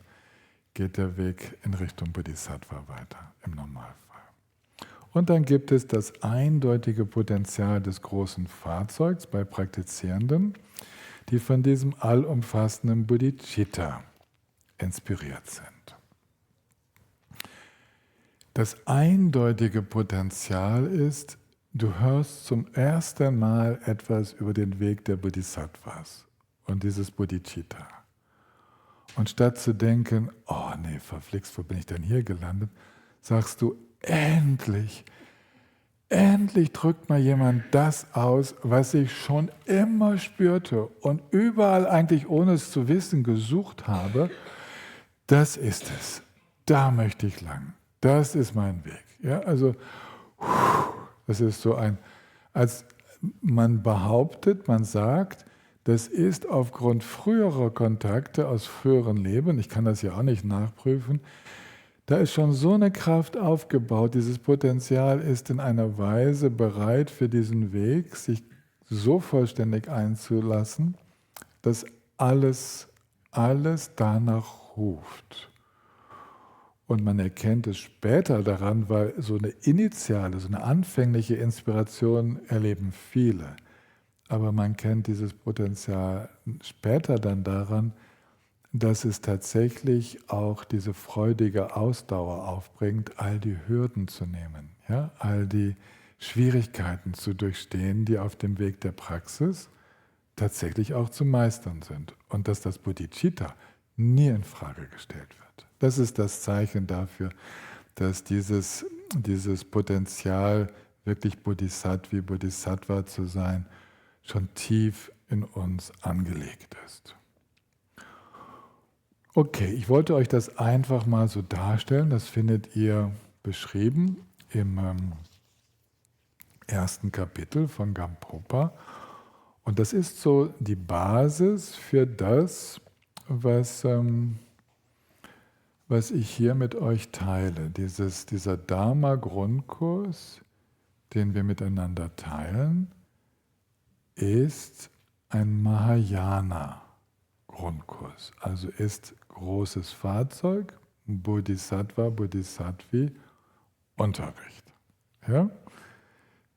geht der Weg in Richtung Bodhisattva weiter, im Normalfall. Und dann gibt es das eindeutige Potenzial des großen Fahrzeugs bei Praktizierenden, die von diesem allumfassenden Bodhicitta inspiriert sind. Das eindeutige Potenzial ist, du hörst zum ersten Mal etwas über den Weg der Bodhisattvas und dieses Bodhicitta. Und statt zu denken, oh nee, verflixt, wo bin ich denn hier gelandet, sagst du, endlich drückt mal jemand das aus, was ich schon immer spürte und überall eigentlich ohne es zu wissen gesucht habe. Das ist es. Da möchte ich lang. Das ist mein Weg. Ja, also das ist so als man behauptet, man sagt, das ist aufgrund früherer Kontakte aus früheren Leben, ich kann das ja auch nicht nachprüfen, da ist schon so eine Kraft aufgebaut, dieses Potenzial ist in einer Weise bereit für diesen Weg, sich so vollständig einzulassen, dass alles danach ruft. Und man erkennt es später daran, weil so eine initiale, so eine anfängliche Inspiration erleben viele. Aber man kennt dieses Potenzial später dann daran, dass es tatsächlich auch diese freudige Ausdauer aufbringt, all die Hürden zu nehmen, ja? All die Schwierigkeiten zu durchstehen, die auf dem Weg der Praxis tatsächlich auch zu meistern sind. Und dass das Bodhicitta nie in Frage gestellt wird. Das ist das Zeichen dafür, dass dieses Potenzial, wirklich Bodhisattva zu sein, schon tief in uns angelegt ist. Okay, ich wollte euch das einfach mal so darstellen. Das findet ihr beschrieben im ersten Kapitel von Gampopa. Und das ist so die Basis für das, was ich hier mit euch teile. Dieser Dharma-Grundkurs, den wir miteinander teilen, ist ein Mahayana-Grundkurs. Also ist großes Fahrzeug, Bodhisattva, Bodhisattvi, Unterricht. Ja?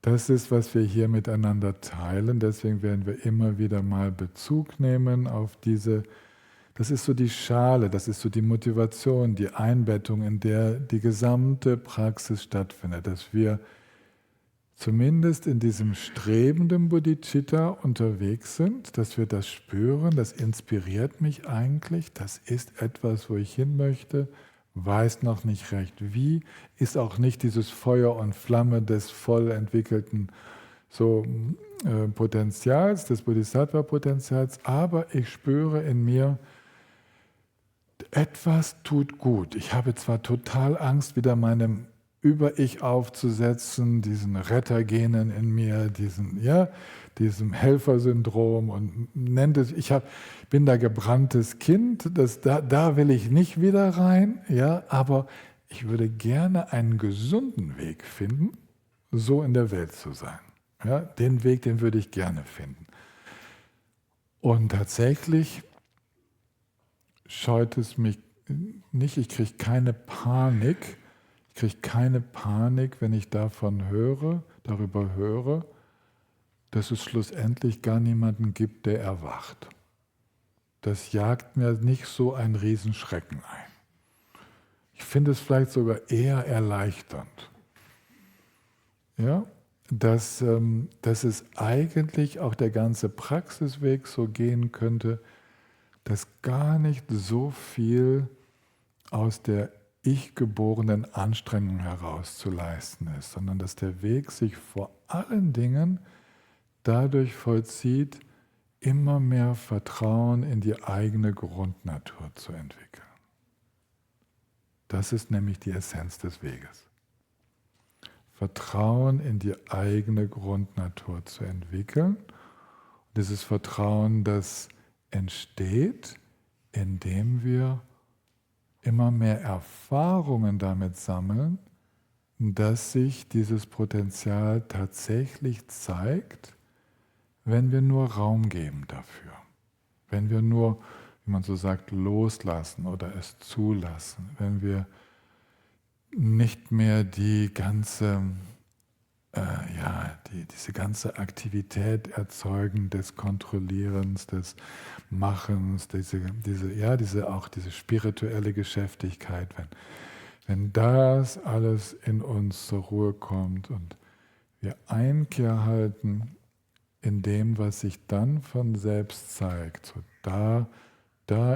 Das ist, was wir hier miteinander teilen. Deswegen werden wir immer wieder mal Bezug nehmen auf das ist so die Schale, das ist so die Motivation, die Einbettung, in der die gesamte Praxis stattfindet, dass wir zumindest in diesem strebenden Bodhicitta unterwegs sind, dass wir das spüren, das inspiriert mich eigentlich, das ist etwas, wo ich hin möchte, weiß noch nicht recht wie, ist auch nicht dieses Feuer und Flamme des voll entwickelten Potenzials, des Bodhisattva-Potenzials, aber ich spüre in mir, etwas tut gut. Ich habe zwar total Angst, wieder meinem Über-Ich aufzusetzen, diesen Rettergenen in mir, diesem Helfersyndrom und nennt es, bin da gebranntes Kind, da will ich nicht wieder rein, ja, aber ich würde gerne einen gesunden Weg finden, so in der Welt zu sein. Ja, den Weg, den würde ich gerne finden. Und tatsächlich scheut es mich nicht, ich kriege keine Panik, wenn ich darüber höre, dass es schlussendlich gar niemanden gibt, der erwacht. das jagt mir nicht so einen Riesenschrecken ein. Ich finde es vielleicht sogar eher erleichternd. Ja? Dass es eigentlich auch der ganze Praxisweg so gehen könnte, dass gar nicht so viel aus der ich-geborenen Anstrengung heraus zu leisten ist, sondern dass der Weg sich vor allen Dingen dadurch vollzieht, immer mehr Vertrauen in die eigene Grundnatur zu entwickeln. Das ist nämlich die Essenz des Weges. Vertrauen in die eigene Grundnatur zu entwickeln. Dieses Vertrauen, das entsteht, indem wir immer mehr Erfahrungen damit sammeln, dass sich dieses Potenzial tatsächlich zeigt, wenn wir nur Raum geben dafür. Wenn wir nur, wie man so sagt, loslassen oder es zulassen. Wenn wir nicht mehr die ganze, diese ganze Aktivität erzeugen des Kontrollierens, des Machens, diese spirituelle Geschäftigkeit, wenn das alles in uns zur Ruhe kommt und wir Einkehr halten in dem, was sich dann von selbst zeigt, so da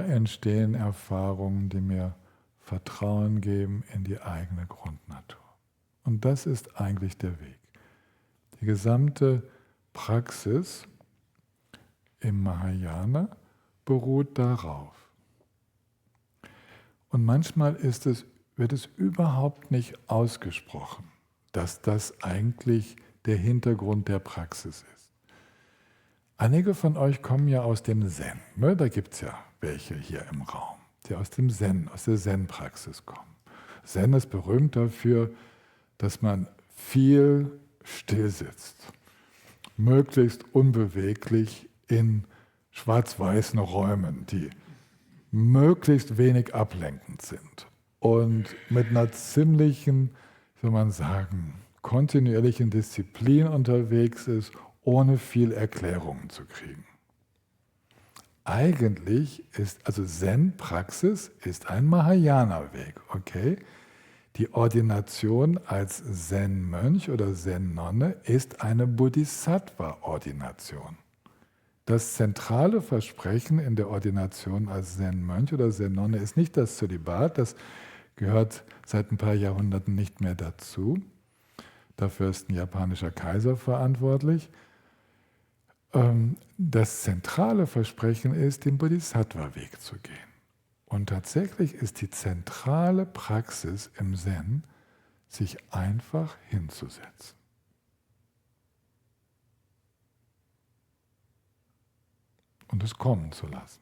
entstehen Erfahrungen, die mir Vertrauen geben in die eigene Grundnatur. Und das ist eigentlich der Weg. Die gesamte Praxis im Mahayana beruht darauf. Und manchmal wird es überhaupt nicht ausgesprochen, dass das eigentlich der Hintergrund der Praxis ist. Einige von euch kommen ja aus dem Zen. Ne? Da gibt es ja welche hier im Raum, die aus dem Zen, aus der Zen-Praxis kommen. Zen ist berühmt dafür, dass man viel still sitzt, möglichst unbeweglich in schwarz-weißen Räumen, die möglichst wenig ablenkend sind und mit einer ziemlichen, soll man sagen, kontinuierlichen Disziplin unterwegs ist, ohne viel Erklärungen zu kriegen. Eigentlich ist, also Zen-Praxis ist ein Mahayana-Weg, okay? Die Ordination als Zen-Mönch oder Zen-Nonne ist eine Bodhisattva-Ordination. Das zentrale Versprechen in der Ordination als Zen-Mönch oder Zen-Nonne ist nicht das Zölibat, das gehört seit ein paar Jahrhunderten nicht mehr dazu. Dafür ist ein japanischer Kaiser verantwortlich. Das zentrale Versprechen ist, den Bodhisattva-Weg zu gehen. Und tatsächlich ist die zentrale Praxis im Zen, sich einfach hinzusetzen. Und es kommen zu lassen.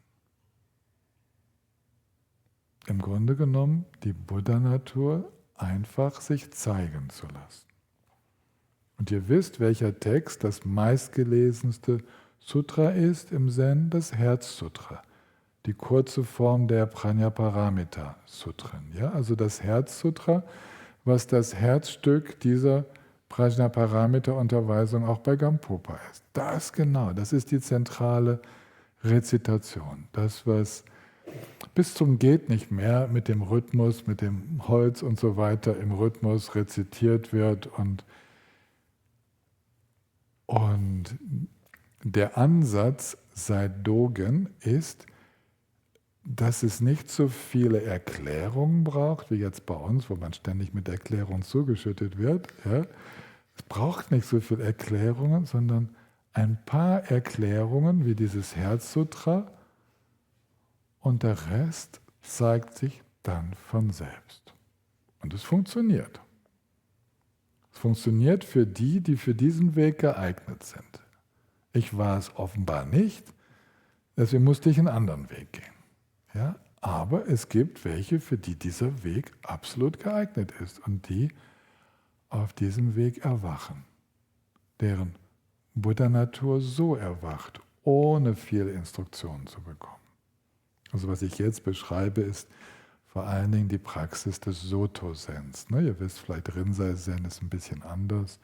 Im Grunde genommen die Buddha-Natur einfach sich zeigen zu lassen. Und ihr wisst, welcher Text das meistgelesenste Sutra ist im Zen, das Herzsutra. Die kurze Form der Prajnaparamita-Sutren. Ja? Also das Herzsutra, was das Herzstück dieser Prajnaparamita-Unterweisung auch bei Gampopa ist. Das ist die zentrale Rezitation. Das, was bis zum geht nicht mehr mit dem Rhythmus, mit dem Holz und so weiter im Rhythmus rezitiert wird. Und der Ansatz seit Dogen ist, dass es nicht so viele Erklärungen braucht, wie jetzt bei uns, wo man ständig mit Erklärungen zugeschüttet wird. Ja. Es braucht nicht so viele Erklärungen, sondern ein paar Erklärungen wie dieses Herzsutra und der Rest zeigt sich dann von selbst. Und es funktioniert. Es funktioniert für die, die für diesen Weg geeignet sind. Ich war es offenbar nicht, deswegen musste ich einen anderen Weg gehen. Ja? Aber es gibt welche, für die dieser Weg absolut geeignet ist und die auf diesem Weg erwachen, deren Buddha-Natur so erwacht, ohne viel Instruktionen zu bekommen. Also was ich jetzt beschreibe, ist vor allen Dingen die Praxis des Soto-Zens. Ne? Ihr wisst vielleicht, Rinzai-Zen ist ein bisschen anders,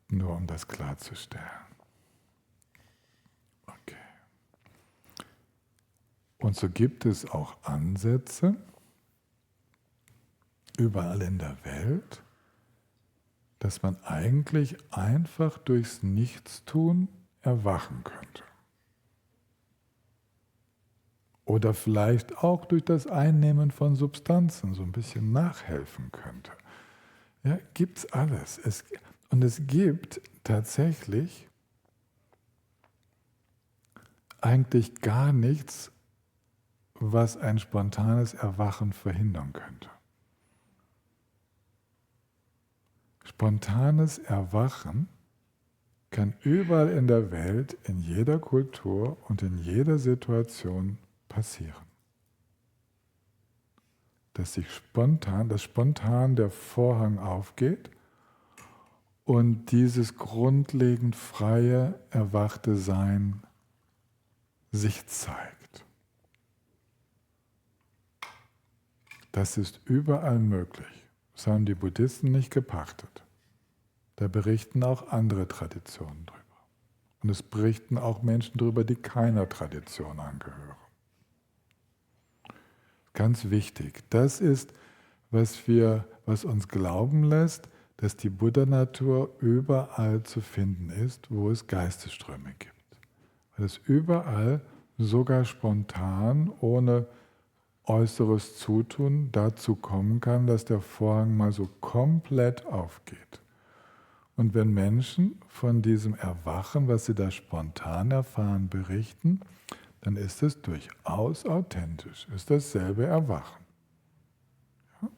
nur um das klarzustellen. Okay. Und so gibt es auch Ansätze überall in der Welt, dass man eigentlich einfach durchs Nichtstun erwachen könnte. Oder vielleicht auch durch das Einnehmen von Substanzen so ein bisschen nachhelfen könnte. Ja, gibt's alles. Und es gibt tatsächlich eigentlich gar nichts, was ein spontanes Erwachen verhindern könnte. Spontanes Erwachen kann überall in der Welt, in jeder Kultur und in jeder Situation passieren. Dass spontan der Vorhang aufgeht und dieses grundlegend freie, erwachte Sein sich zeigt. Das ist überall möglich. Das haben die Buddhisten nicht gepachtet. Da berichten auch andere Traditionen drüber. Und es berichten auch Menschen drüber, die keiner Tradition angehören. Ganz wichtig. Das ist, was uns glauben lässt, dass die Buddha-Natur überall zu finden ist, wo es Geistesströme gibt. Weil es überall, sogar spontan, ohne äußeres Zutun, dazu kommen kann, dass der Vorhang mal so komplett aufgeht. Und wenn Menschen von diesem Erwachen, was sie da spontan erfahren, berichten, dann ist es durchaus authentisch, ist dasselbe Erwachen. Ja?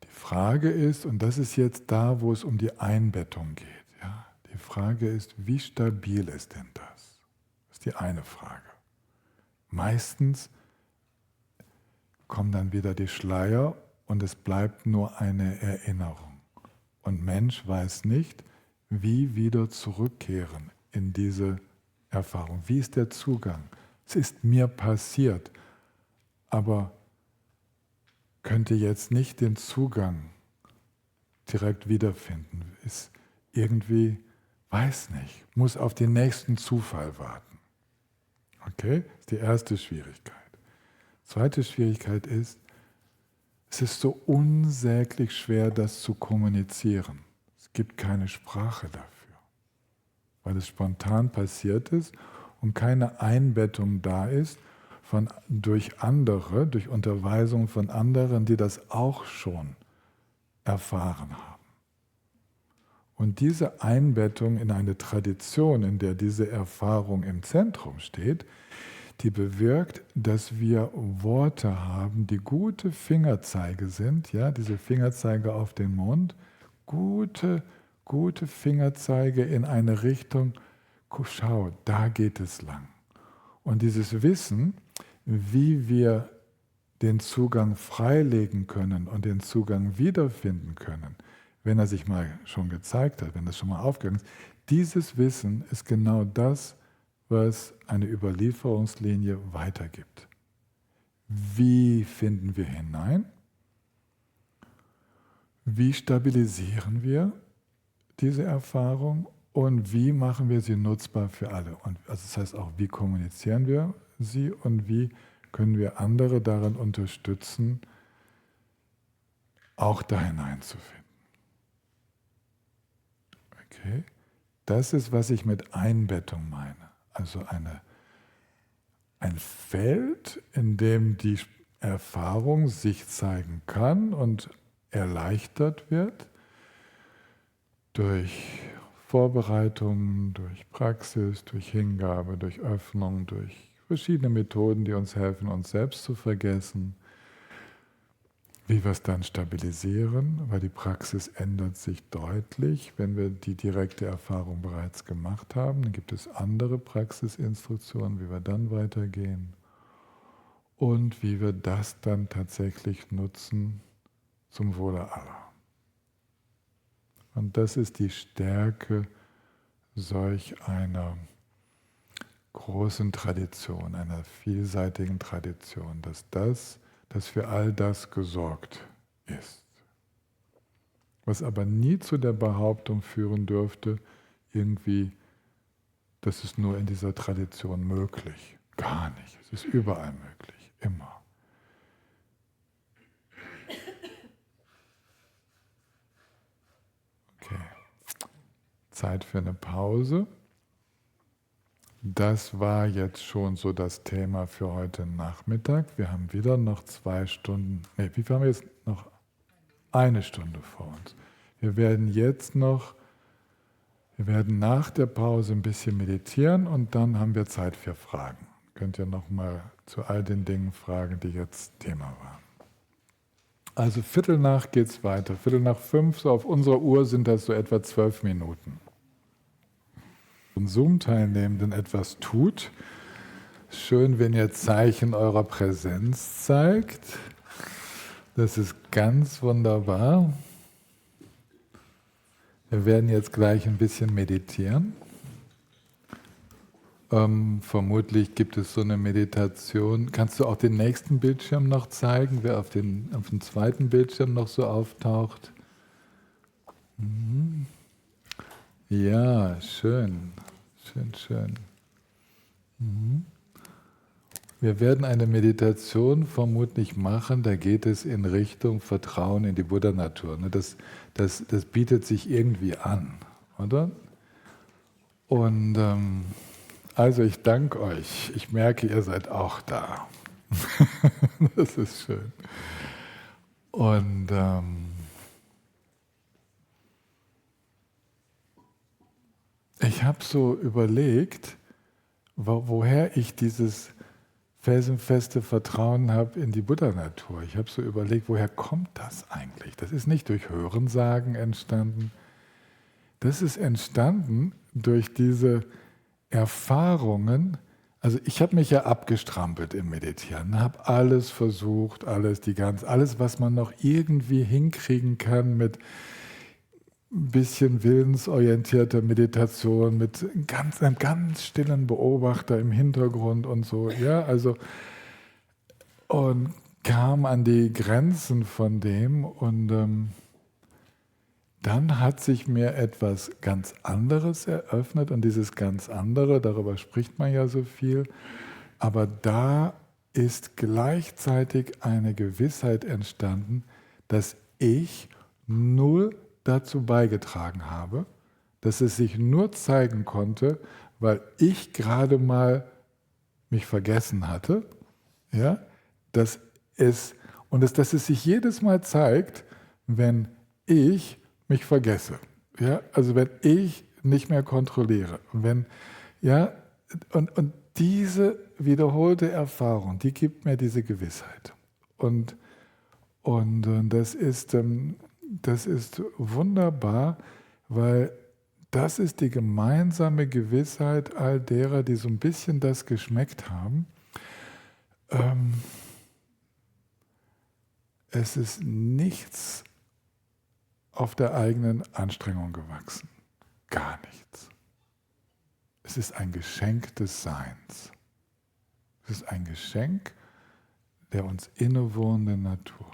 Die Frage ist, und das ist jetzt da, wo es um die Einbettung geht, ja? Die Frage ist, wie stabil ist denn das? Das ist die eine Frage. Meistens kommen dann wieder die Schleier und es bleibt nur eine Erinnerung. Und Mensch weiß nicht, wie wieder zurückkehren in diese Erfahrung. Wie ist der Zugang? Es ist mir passiert, aber könnte jetzt nicht den Zugang direkt wiederfinden. Ist irgendwie, weiß nicht, muss auf den nächsten Zufall warten. Okay, das ist die erste Schwierigkeit. Zweite Schwierigkeit ist, es ist so unsäglich schwer, das zu kommunizieren. Es gibt keine Sprache dafür, weil es spontan passiert ist und keine Einbettung da ist durch andere, durch Unterweisung von anderen, die das auch schon erfahren haben. Und diese Einbettung in eine Tradition, in der diese Erfahrung im Zentrum steht, die bewirkt, dass wir Worte haben, die gute Fingerzeige sind, ja, diese Fingerzeige auf den Mund, gute Fingerzeige in eine Richtung, schau, da geht es lang. Und dieses Wissen, wie wir den Zugang freilegen können und den Zugang wiederfinden können, wenn er sich mal schon gezeigt hat, wenn das schon mal aufgegangen ist, dieses Wissen ist genau das, was eine Überlieferungslinie weitergibt. Wie finden wir hinein? Wie stabilisieren wir diese Erfahrung und wie machen wir sie nutzbar für alle? Und also das heißt auch, wie kommunizieren wir sie und wie können wir andere darin unterstützen, auch da hineinzufinden. Okay? Das ist, was ich mit Einbettung meine. Also ein Feld, in dem die Erfahrung sich zeigen kann und erleichtert wird durch Vorbereitung, durch Praxis, durch Hingabe, durch Öffnung, durch verschiedene Methoden, die uns helfen, uns selbst zu vergessen. Wie wir es dann stabilisieren, weil die Praxis ändert sich deutlich, wenn wir die direkte Erfahrung bereits gemacht haben. Dann gibt es andere Praxisinstruktionen, wie wir dann weitergehen und wie wir das dann tatsächlich nutzen zum Wohle aller. Und das ist die Stärke solch einer großen Tradition, einer vielseitigen Tradition, dass für all das gesorgt ist. Was aber nie zu der Behauptung führen dürfte, irgendwie, das ist nur in dieser Tradition möglich. Gar nicht. Es ist überall möglich, immer. Okay. Zeit für eine Pause. Das war jetzt schon so das Thema für heute Nachmittag. Wir haben wieder noch 2 Stunden, wie viel haben wir jetzt noch? 1 Stunde vor uns. Wir werden nach der Pause ein bisschen meditieren und dann haben wir Zeit für Fragen. Könnt ihr nochmal zu all den Dingen fragen, die jetzt Thema waren. Also 4:15 geht's weiter. 4:45, so auf unserer Uhr sind das so etwa 12 Minuten. Und Zoom-Teilnehmenden etwas tut. Schön, wenn ihr Zeichen eurer Präsenz zeigt. Das ist ganz wunderbar. Wir werden jetzt gleich ein bisschen meditieren. Vermutlich gibt es so eine Meditation. Kannst du auch den nächsten Bildschirm noch zeigen, wer auf dem zweiten Bildschirm noch so auftaucht? Ja, schön. Schön. Wir werden eine Meditation vermutlich machen, da geht es in Richtung Vertrauen in die Buddha-Natur. Das bietet sich irgendwie an, oder? Und also ich danke euch. Ich merke, ihr seid auch da. Das ist schön. Und ich habe so überlegt, woher ich dieses felsenfeste Vertrauen habe in die Buddha-Natur. Ich habe so überlegt, woher kommt das eigentlich? Das ist nicht durch Hörensagen entstanden. Das ist entstanden durch diese Erfahrungen. Also ich habe mich ja abgestrampelt im Meditieren, habe alles versucht, alles, was man noch irgendwie hinkriegen kann mit ein bisschen willensorientierter Meditation, mit einem ganz stillen Beobachter im Hintergrund und so, ja, also und kam an die Grenzen von dem und dann hat sich mir etwas ganz anderes eröffnet und dieses ganz andere, darüber spricht man ja so viel, aber da ist gleichzeitig eine Gewissheit entstanden, dass ich null dazu beigetragen habe, dass es sich nur zeigen konnte, weil ich gerade mal mich vergessen hatte, ja, dass es sich jedes Mal zeigt, wenn ich mich vergesse, ja, also wenn ich nicht mehr kontrolliere, ja, und diese wiederholte Erfahrung, die gibt mir diese Gewissheit und das ist wunderbar, weil das ist die gemeinsame Gewissheit all derer, die so ein bisschen das geschmeckt haben. Es ist nichts auf der eigenen Anstrengung gewachsen. Gar nichts. Es ist ein Geschenk des Seins. Es ist ein Geschenk der uns innewohnenden Natur.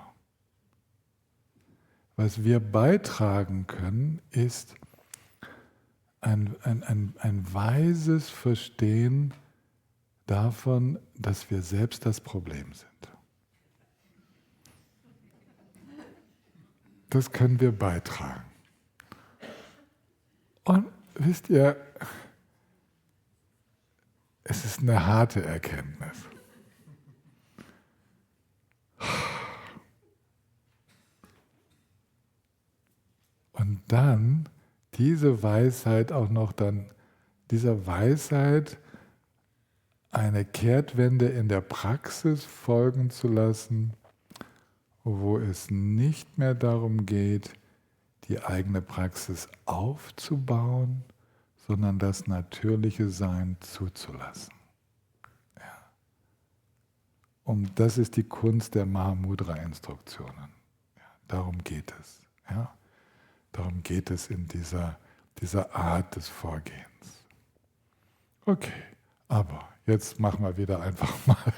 Was wir beitragen können, ist ein weises Verstehen davon, dass wir selbst das Problem sind. Das können wir beitragen. Und wisst ihr, es ist eine harte Erkenntnis. Und dann diese Weisheit auch noch dieser Weisheit eine Kehrtwende in der Praxis folgen zu lassen, wo es nicht mehr darum geht, die eigene Praxis aufzubauen, sondern das natürliche Sein zuzulassen. Ja. Und das ist die Kunst der Mahamudra-Instruktionen. Ja, darum geht es. Ja. Darum geht es in dieser Art des Vorgehens. Okay, aber jetzt machen wir wieder einfach mal.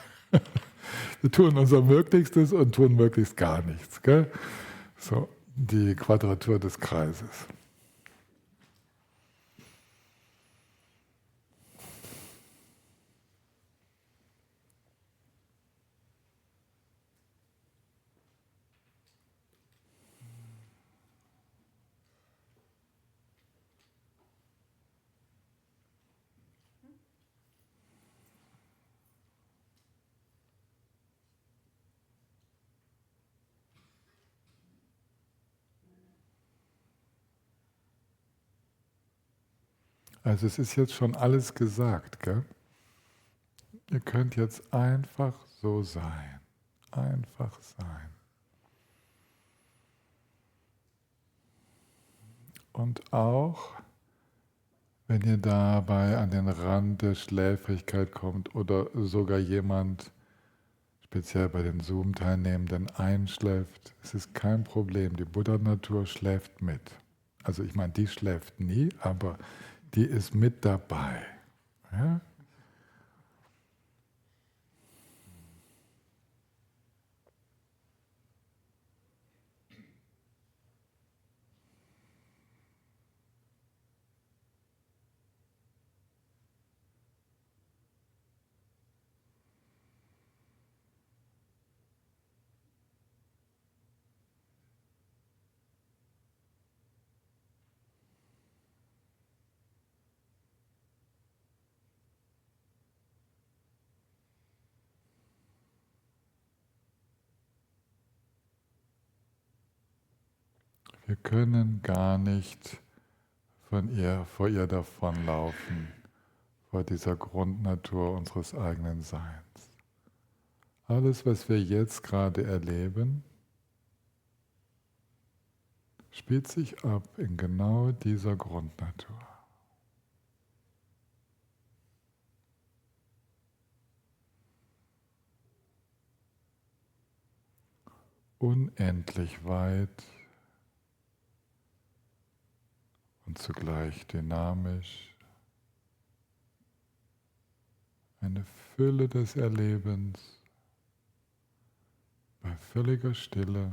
Wir tun unser Möglichstes und tun möglichst gar nichts. Gell? So, die Quadratur des Kreises. Also es ist jetzt schon alles gesagt, gell? Ihr könnt jetzt einfach so sein. Einfach sein. Und auch, wenn ihr dabei an den Rand der Schläfrigkeit kommt oder sogar jemand, speziell bei den Zoom-Teilnehmenden, einschläft, es ist kein Problem. Die Buddha-Natur schläft mit. Also ich meine, die schläft nie, aber die ist mit dabei. Ja? Wir können gar nicht vor ihr davonlaufen, vor dieser Grundnatur unseres eigenen Seins. Alles, was wir jetzt gerade erleben, spielt sich ab in genau dieser Grundnatur. Unendlich weit und zugleich dynamisch. Eine Fülle des Erlebens bei völliger Stille.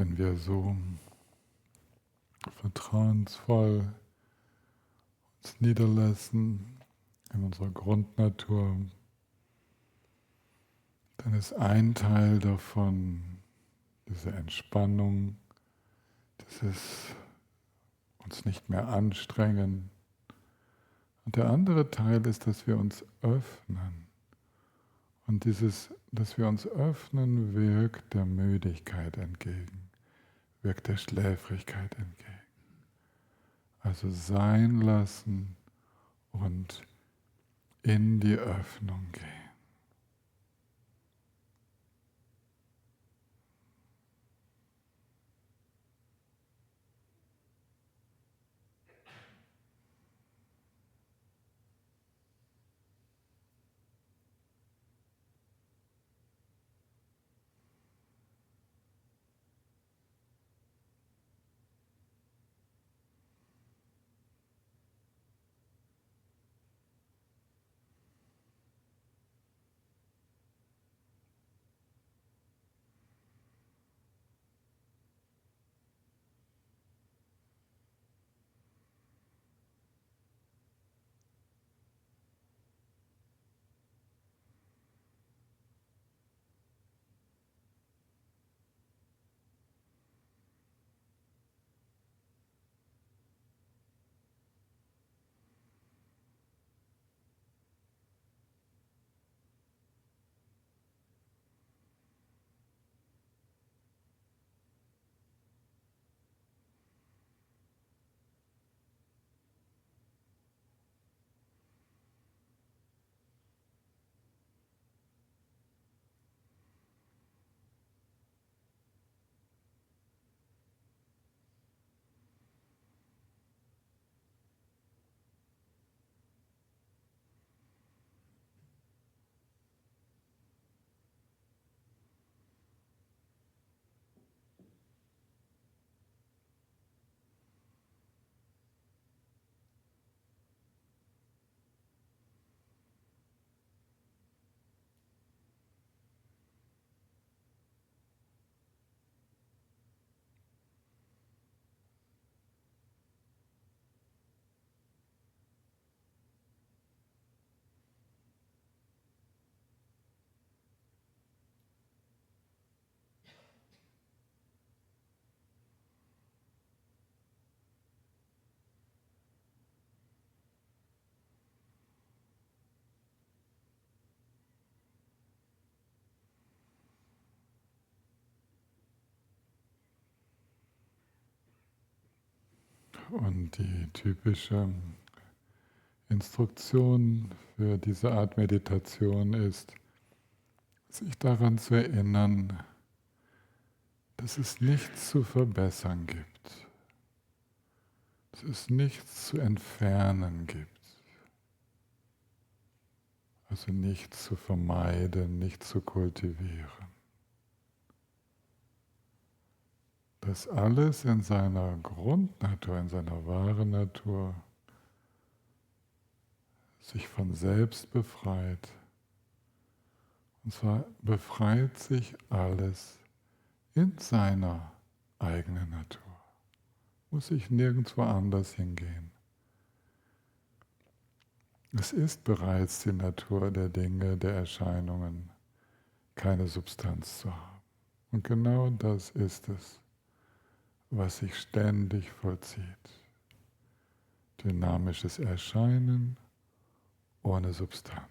wenn wir so vertrauensvoll uns niederlassen in unserer Grundnatur, dann ist ein Teil davon diese Entspannung, dieses uns nicht mehr anstrengen. Und der andere Teil ist, dass wir uns öffnen. Und dieses, dass wir uns öffnen, wirkt der Müdigkeit entgegen, wirkt der Schläfrigkeit entgegen. Also sein lassen und in die Öffnung gehen. Und die typische Instruktion für diese Art Meditation ist, sich daran zu erinnern, dass es nichts zu verbessern gibt, dass es nichts zu entfernen gibt, also nichts zu vermeiden, nichts zu kultivieren. Dass alles in seiner Grundnatur, in seiner wahren Natur sich von selbst befreit. Und zwar befreit sich alles in seiner eigenen Natur. Muss ich nirgendwo anders hingehen. Es ist bereits die Natur der Dinge, der Erscheinungen, keine Substanz zu haben. Und genau das ist es, was sich ständig vollzieht. Dynamisches Erscheinen ohne Substanz.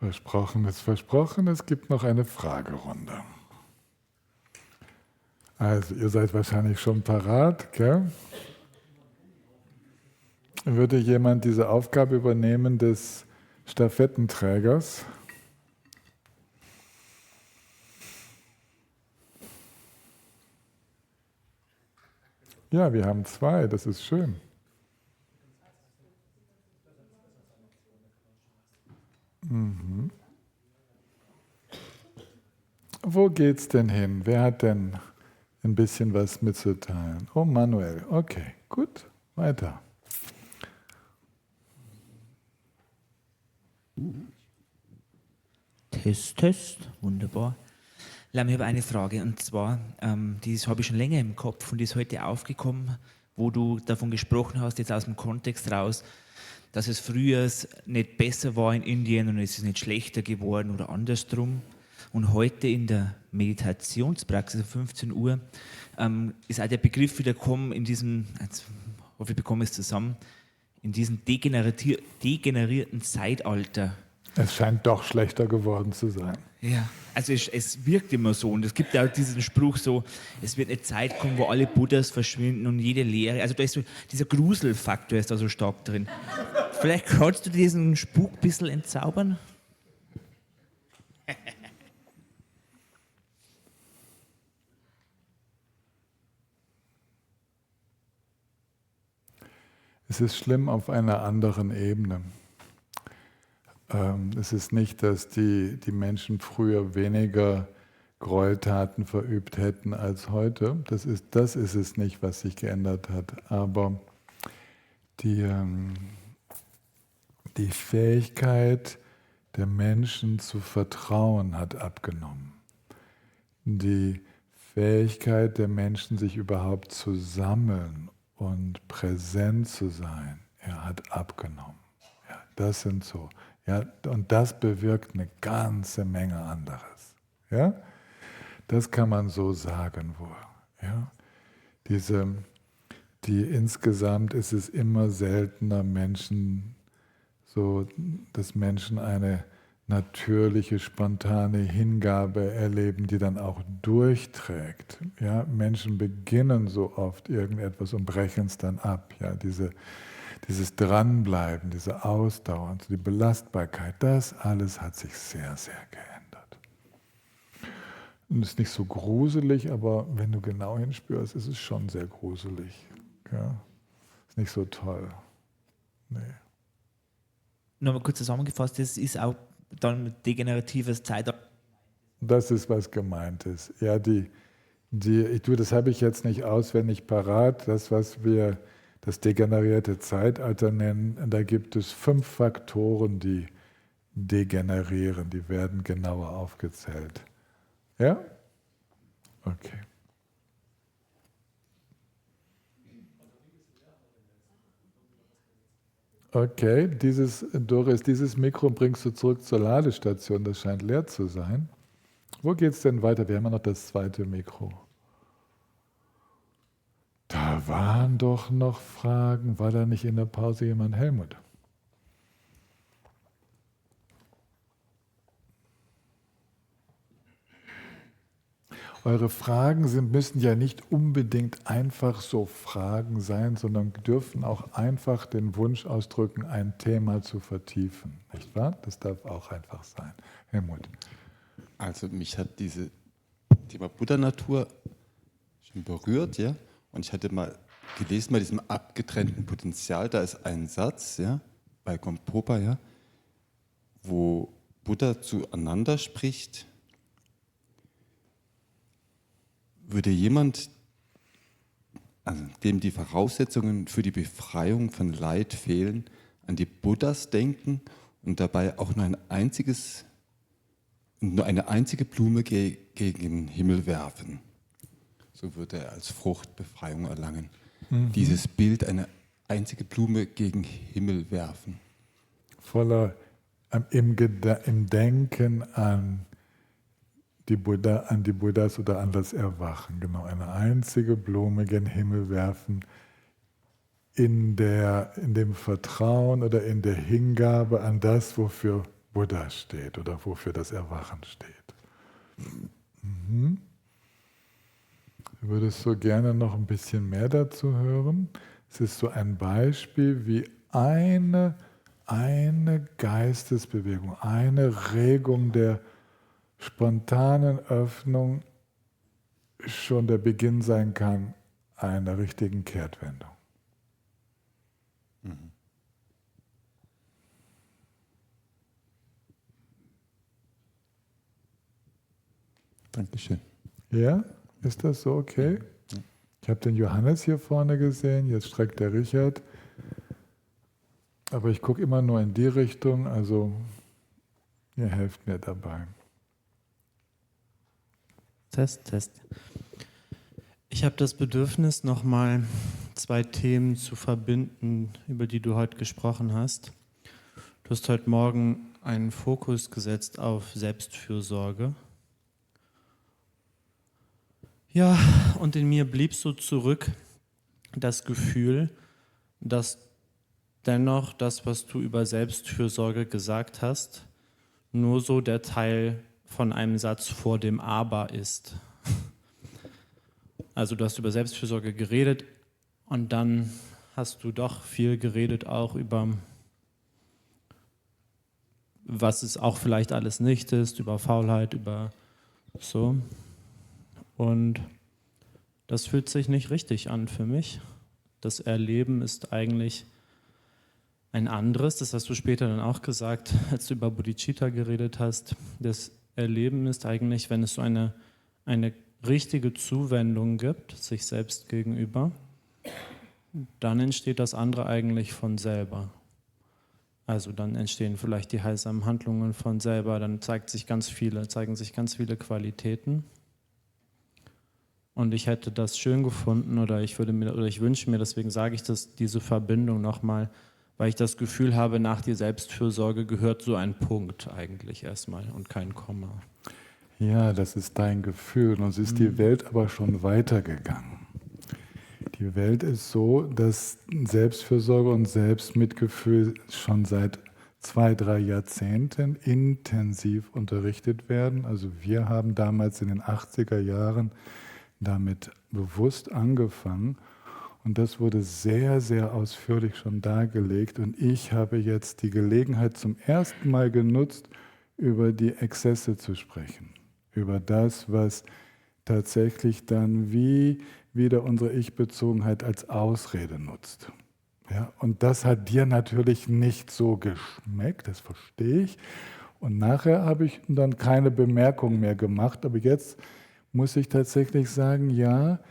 Versprochen ist versprochen, es gibt noch eine Fragerunde. Also, ihr seid wahrscheinlich schon parat, gell? Würde jemand diese Aufgabe übernehmen des Stafettenträgers? Ja, wir haben 2, das ist schön. Mhm. Wo geht's denn hin? Wer hat denn ein bisschen was mitzuteilen? Oh, Manuel. Okay, gut, weiter. Test, Test, wunderbar. Lam, ich habe eine Frage und zwar, die habe ich schon länger im Kopf und die ist heute aufgekommen, wo du davon gesprochen hast, jetzt aus dem Kontext raus, dass es früher nicht besser war in Indien und es ist nicht schlechter geworden oder andersrum. Und heute in der Meditationspraxis um 15 Uhr ist auch der Begriff wieder gekommen in diesem, jetzt hoffe ich bekomme es zusammen, in diesem degenerierten Zeitalter. Es scheint doch schlechter geworden zu sein. Ja, also es wirkt immer so und es gibt ja auch diesen Spruch so, es wird eine Zeit kommen, wo alle Buddhas verschwinden und jede Lehre, also da ist so, dieser Gruselfaktor ist da so stark drin. Vielleicht kannst du diesen Spuk ein bisschen entzaubern? Es ist schlimm auf einer anderen Ebene. Es ist nicht, dass die Menschen früher weniger Gräueltaten verübt hätten als heute. Das ist es nicht, was sich geändert hat. Aber die Fähigkeit der Menschen zu vertrauen hat abgenommen. Die Fähigkeit der Menschen, sich überhaupt zu sammeln und präsent zu sein, hat abgenommen. Ja, das sind so. Ja, und das bewirkt eine ganze Menge anderes. Ja? Das kann man so sagen wohl. Ja? Insgesamt ist es immer seltener dass Menschen eine natürliche, spontane Hingabe erleben, die dann auch durchträgt. Ja? Menschen beginnen so oft irgendetwas und brechen es dann ab. Ja? Dieses Dranbleiben, diese Ausdauer, die Belastbarkeit, das alles hat sich sehr, sehr geändert. Und es ist nicht so gruselig, aber wenn du genau hinspürst, ist es schon sehr gruselig. Ja? Ist nicht so toll. Nee. Nochmal kurz zusammengefasst, das ist auch dann degeneratives Zeitalter. Das ist, was gemeint ist. Ja, das habe ich jetzt nicht auswendig parat, das, was wir das degenerierte Zeitalter nennen, da gibt es 5 Faktoren, die degenerieren, die werden genauer aufgezählt. Ja? Okay. Okay, Doris, dieses Mikro bringst du zurück zur Ladestation, das scheint leer zu sein. Wo geht es denn weiter? Wir haben ja noch das 2. Mikro. Da waren doch noch Fragen. War da nicht in der Pause jemand? Helmut? Eure Fragen müssen ja nicht unbedingt einfach so Fragen sein, sondern dürfen auch einfach den Wunsch ausdrücken, ein Thema zu vertiefen. Nicht wahr? Das darf auch einfach sein. Helmut? Also mich hat dieses Thema Buddha-Natur schon berührt, ja. Und ich hatte mal gelesen bei diesem abgetrennten Potenzial, da ist ein Satz, ja, bei Gampopa, ja, wo Buddha zueinander spricht. Würde jemand, also dem die Voraussetzungen für die Befreiung von Leid fehlen, an die Buddhas denken und dabei auch nur eine einzige Blume gegen den Himmel werfen? So würde er als Frucht Befreiung erlangen. Dieses Bild, eine einzige Blume gegen Himmel werfen. Voller im Denken an die Buddhas oder an das Erwachen. Genau, eine einzige Blume gen Himmel werfen, in dem Vertrauen oder in der Hingabe an das, wofür Buddha steht oder wofür das Erwachen steht. Mhm. Du würdest so gerne noch ein bisschen mehr dazu hören. Es ist so ein Beispiel, wie eine Geistesbewegung, eine Regung der spontanen Öffnung schon der Beginn sein kann einer richtigen Kehrtwendung. Mhm. Dankeschön. Ja, ist das so okay? Ja. Ich habe den Johannes hier vorne gesehen, jetzt streckt der Richard. Aber ich gucke immer nur in die Richtung, also ihr helft mir dabei. Test. Ich habe das Bedürfnis, nochmal 2 Themen zu verbinden, über die du heute gesprochen hast. Du hast heute Morgen einen Fokus gesetzt auf Selbstfürsorge. Ja, und in mir blieb so zurück das Gefühl, dass dennoch das, was du über Selbstfürsorge gesagt hast, nur so der Teil von einem Satz vor dem Aber ist. Also du hast über Selbstfürsorge geredet und dann hast du doch viel geredet auch über, was es auch vielleicht alles nicht ist, über Faulheit, über so. Und das fühlt sich nicht richtig an für mich. Das Erleben ist eigentlich ein anderes, das hast du später dann auch gesagt, als du über Bodhicitta geredet hast. Das Erleben ist eigentlich, wenn es so eine richtige Zuwendung gibt, sich selbst gegenüber, dann entsteht das andere eigentlich von selber. Also dann entstehen vielleicht die heilsamen Handlungen von selber, dann zeigen sich ganz viele Qualitäten. Und ich hätte das schön gefunden oder ich wünsche mir, deswegen sage ich das, diese Verbindung nochmal, weil ich das Gefühl habe, nach die Selbstfürsorge gehört so ein Punkt eigentlich erstmal und kein Komma. Ja, das ist dein Gefühl. Nun ist die Welt aber schon weitergegangen. Die Welt ist so, dass Selbstfürsorge und Selbstmitgefühl schon seit 2, 3 Jahrzehnten intensiv unterrichtet werden. Also wir haben damals in den 80er Jahren damit bewusst angefangen und das wurde sehr, sehr ausführlich schon dargelegt und ich habe jetzt die Gelegenheit zum ersten Mal genutzt, über die Exzesse zu sprechen, über das, was tatsächlich dann wie wieder unsere Ich-Bezogenheit als Ausrede nutzt. Ja, und das hat dir natürlich nicht so geschmeckt, das verstehe ich. Und nachher habe ich dann keine Bemerkung mehr gemacht, aber jetzt muss ich tatsächlich sagen, ja,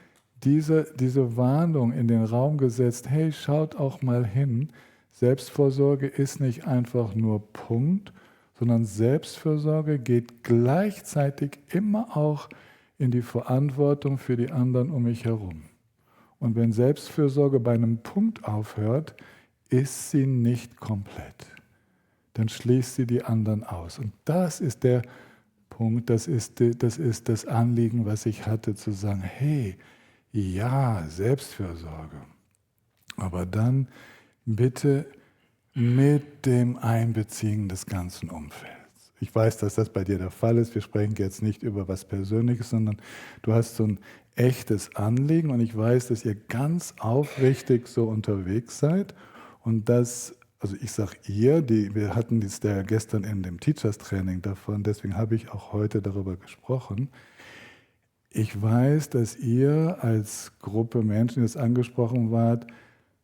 diese Warnung in den Raum gesetzt, hey, schaut auch mal hin, Selbstvorsorge ist nicht einfach nur Punkt, sondern Selbstfürsorge geht gleichzeitig immer auch in die Verantwortung für die anderen um mich herum. Und wenn Selbstfürsorge bei einem Punkt aufhört, ist sie nicht komplett. Dann schließt sie die anderen aus. Und das ist der Punkt, das ist das Anliegen, was ich hatte, zu sagen, hey, ja, Selbstfürsorge, aber dann bitte mit dem Einbeziehen des ganzen Umfelds. Ich weiß, dass das bei dir der Fall ist. Wir sprechen jetzt nicht über was Persönliches, sondern du hast so ein echtes Anliegen und ich weiß, dass ihr ganz aufrichtig so unterwegs seid und das, also ich sage ihr, wir hatten das ja gestern in dem Teachers Training davon, deswegen habe ich auch heute darüber gesprochen. Ich weiß, dass ihr als Gruppe Menschen, die jetzt angesprochen wart,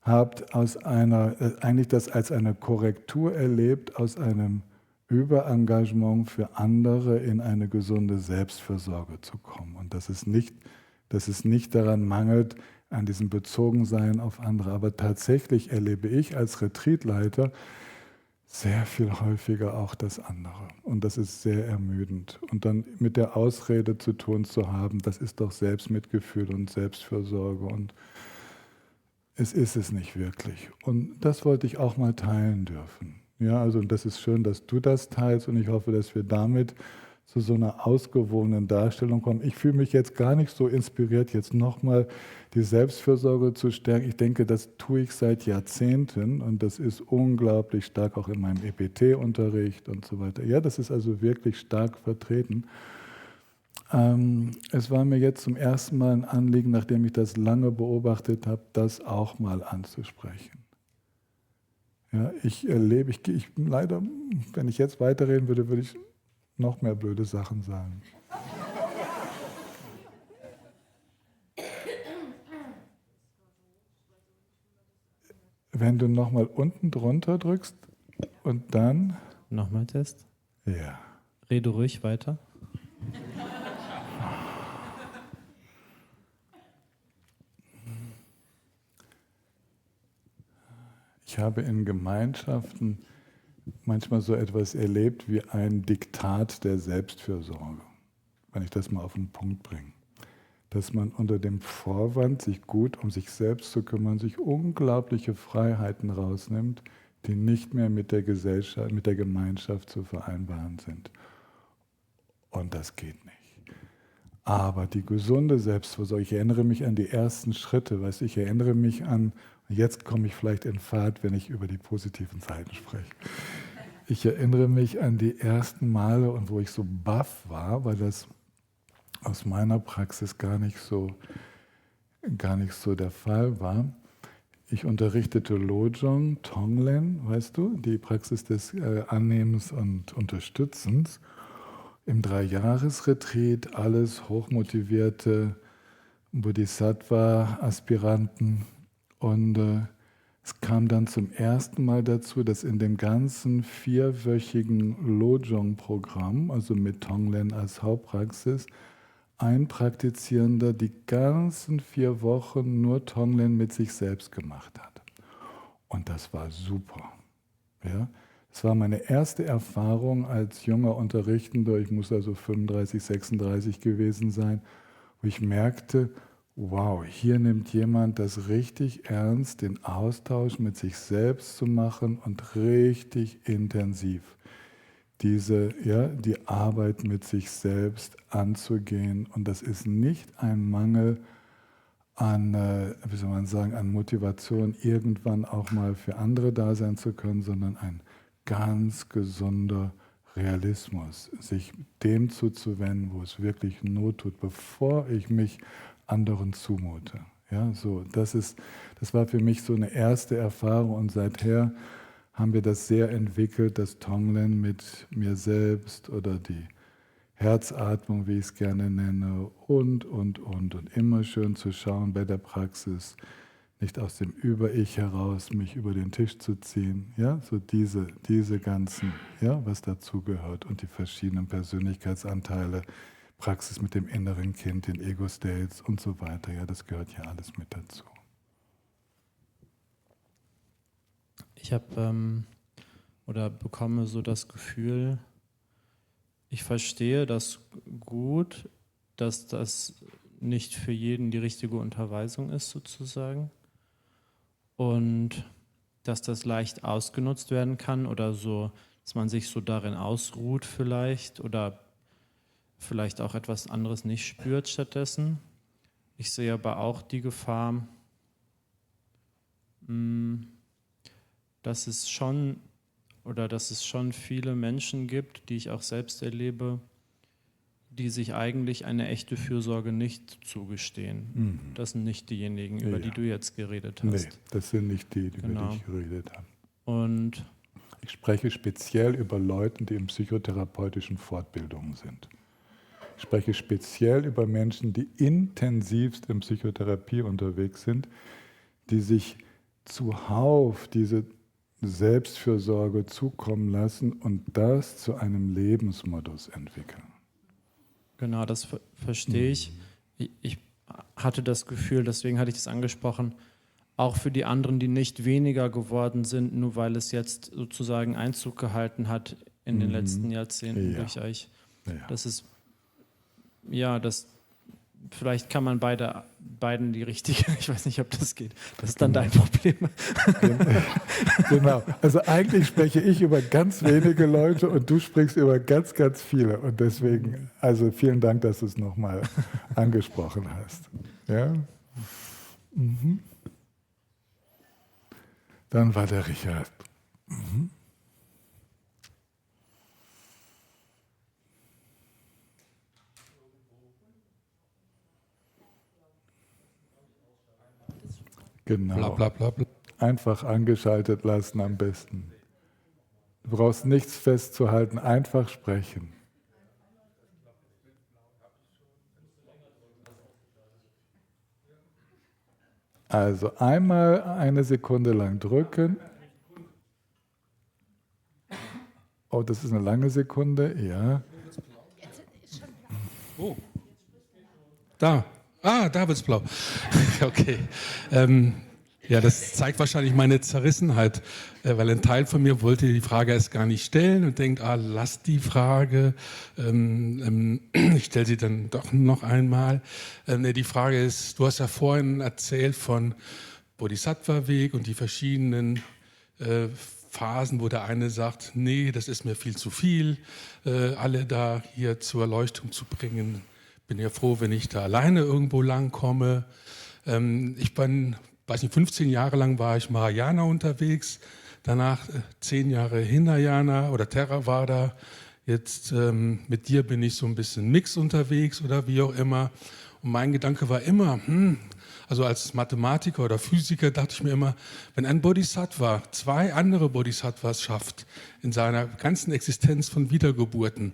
habt eigentlich das als eine Korrektur erlebt, aus einem Überengagement für andere in eine gesunde Selbstfürsorge zu kommen. Und dass es nicht daran mangelt, an diesem Bezogensein auf andere. Aber tatsächlich erlebe ich als Retreatleiter sehr viel häufiger auch das andere. Und das ist sehr ermüdend. Und dann mit der Ausrede zu tun zu haben, das ist doch Selbstmitgefühl und Selbstfürsorge. Und es ist es nicht wirklich. Und das wollte ich auch mal teilen dürfen. Ja, also das ist schön, dass du das teilst und ich hoffe, dass wir damit zu so einer ausgewogenen Darstellung kommen. Ich fühle mich jetzt gar nicht so inspiriert, jetzt nochmal die Selbstfürsorge zu stärken. Ich denke, das tue ich seit Jahrzehnten und das ist unglaublich stark auch in meinem EPT-Unterricht und so weiter. Ja, das ist also wirklich stark vertreten. Es war mir jetzt zum ersten Mal ein Anliegen, nachdem ich das lange beobachtet habe, das auch mal anzusprechen. Ja, ich leider, wenn ich jetzt weiterreden würde, würde ich noch mehr blöde Sachen sagen. Wenn du nochmal unten drunter drückst und dann... Nochmal Test. Ja. Rede ruhig weiter. Ich habe in Gemeinschaften manchmal so etwas erlebt wie ein Diktat der Selbstfürsorge, wenn ich das mal auf den Punkt bringe. Dass man unter dem Vorwand, sich gut um sich selbst zu kümmern, sich unglaubliche Freiheiten rausnimmt, die nicht mehr mit der Gesellschaft, mit der Gemeinschaft zu vereinbaren sind. Und das geht nicht. Aber die gesunde Selbstfürsorge, ich erinnere mich an die ersten Schritte, ich erinnere mich an, jetzt komme ich vielleicht in Fahrt, wenn ich über die positiven Seiten spreche. Ich erinnere mich an die ersten Male, und wo ich so baff war, weil das aus meiner Praxis gar nicht so der Fall war. Ich unterrichtete Lojong, Tonglen, weißt du, die Praxis des Annehmens und Unterstützens. Im 3-Jahres-Retreat, alles hochmotivierte Bodhisattva-Aspiranten. Und es kam dann zum ersten Mal dazu, dass in dem ganzen 4-wöchigen Lojong-Programm, also mit Tonglen als Hauptpraxis, ein Praktizierender die ganzen 4 Wochen nur Tonglen mit sich selbst gemacht hat. Und das war super. Ja? Das war meine erste Erfahrung als junger Unterrichtender, ich muss also 35, 36 gewesen sein, wo ich merkte, wow, hier nimmt jemand das richtig ernst, den Austausch mit sich selbst zu machen und richtig intensiv die Arbeit mit sich selbst anzugehen. Und das ist nicht ein Mangel an, an Motivation, irgendwann auch mal für andere da sein zu können, sondern ein ganz gesunder Realismus, sich dem zuzuwenden, wo es wirklich Not tut, bevor ich mich anderen zumute. Ja, so, das war für mich so eine erste Erfahrung und seither haben wir das sehr entwickelt, das Tonglen mit mir selbst oder die Herzatmung, wie ich es gerne nenne, und immer schön zu schauen bei der Praxis, nicht aus dem Über-Ich heraus mich über den Tisch zu ziehen, ja, so diese ganzen, ja, was dazugehört und die verschiedenen Persönlichkeitsanteile, Praxis mit dem inneren Kind, den Ego-States und so weiter, ja, das gehört ja alles mit dazu. Ich habe oder bekomme so das Gefühl, ich verstehe das gut, dass das nicht für jeden die richtige Unterweisung ist sozusagen und dass das leicht ausgenutzt werden kann oder so, dass man sich so darin ausruht vielleicht oder vielleicht auch etwas anderes nicht spürt stattdessen. Ich sehe aber auch die Gefahr, dass es schon viele Menschen gibt, die ich auch selbst erlebe, die sich eigentlich eine echte Fürsorge nicht zugestehen. Mhm. Das sind nicht diejenigen, über die du jetzt geredet hast. Nee, das sind nicht die, über die ich geredet habe. Und ich spreche speziell über Leute, die in psychotherapeutischen Fortbildungen sind. Ich spreche speziell über Menschen, die intensivst in Psychotherapie unterwegs sind, die sich zuhauf diese Selbstfürsorge zukommen lassen und das zu einem Lebensmodus entwickeln. Genau, das verstehe ich. Ich hatte das Gefühl, deswegen hatte ich das angesprochen, auch für die anderen, die nicht weniger geworden sind, nur weil es jetzt sozusagen Einzug gehalten hat in den letzten Jahrzehnten durch euch. Ja. Das ist, ja, dass vielleicht kann man beiden die richtige, ich weiß nicht, ob das geht. Das ist dann dein Problem. Genau. Also eigentlich spreche ich über ganz wenige Leute und du sprichst über ganz, ganz viele. Und deswegen, also vielen Dank, dass du es nochmal angesprochen hast. Ja? Mhm. Dann war der Richard. Mhm. Genau. Bla, bla, bla, bla. Einfach angeschaltet lassen am besten. Du brauchst nichts festzuhalten, einfach sprechen. Also einmal 1 Sekunde lang drücken. Oh, das ist eine lange Sekunde, ja. Oh. Da. Ah, da wird's blau. Okay. Ja, das zeigt wahrscheinlich meine Zerrissenheit, weil ein Teil von mir wollte die Frage erst gar nicht stellen und denkt, lass die Frage, ich stelle sie dann doch noch einmal. Die Frage ist, du hast ja vorhin erzählt von Bodhisattva-Weg und die verschiedenen Phasen, wo der eine sagt, nee, das ist mir viel zu viel, alle da hier zur Erleuchtung zu bringen. Bin ja froh, wenn ich da alleine irgendwo lang komme. Ich bin, weiß nicht, 15 Jahre lang war ich Mahayana unterwegs, danach 10 Jahre Hinayana oder Theravada. Jetzt mit dir bin ich so ein bisschen Mix unterwegs oder wie auch immer. Und mein Gedanke war immer, also als Mathematiker oder Physiker dachte ich mir immer, wenn ein Bodhisattva 2 andere Bodhisattvas schafft in seiner ganzen Existenz von Wiedergeburten,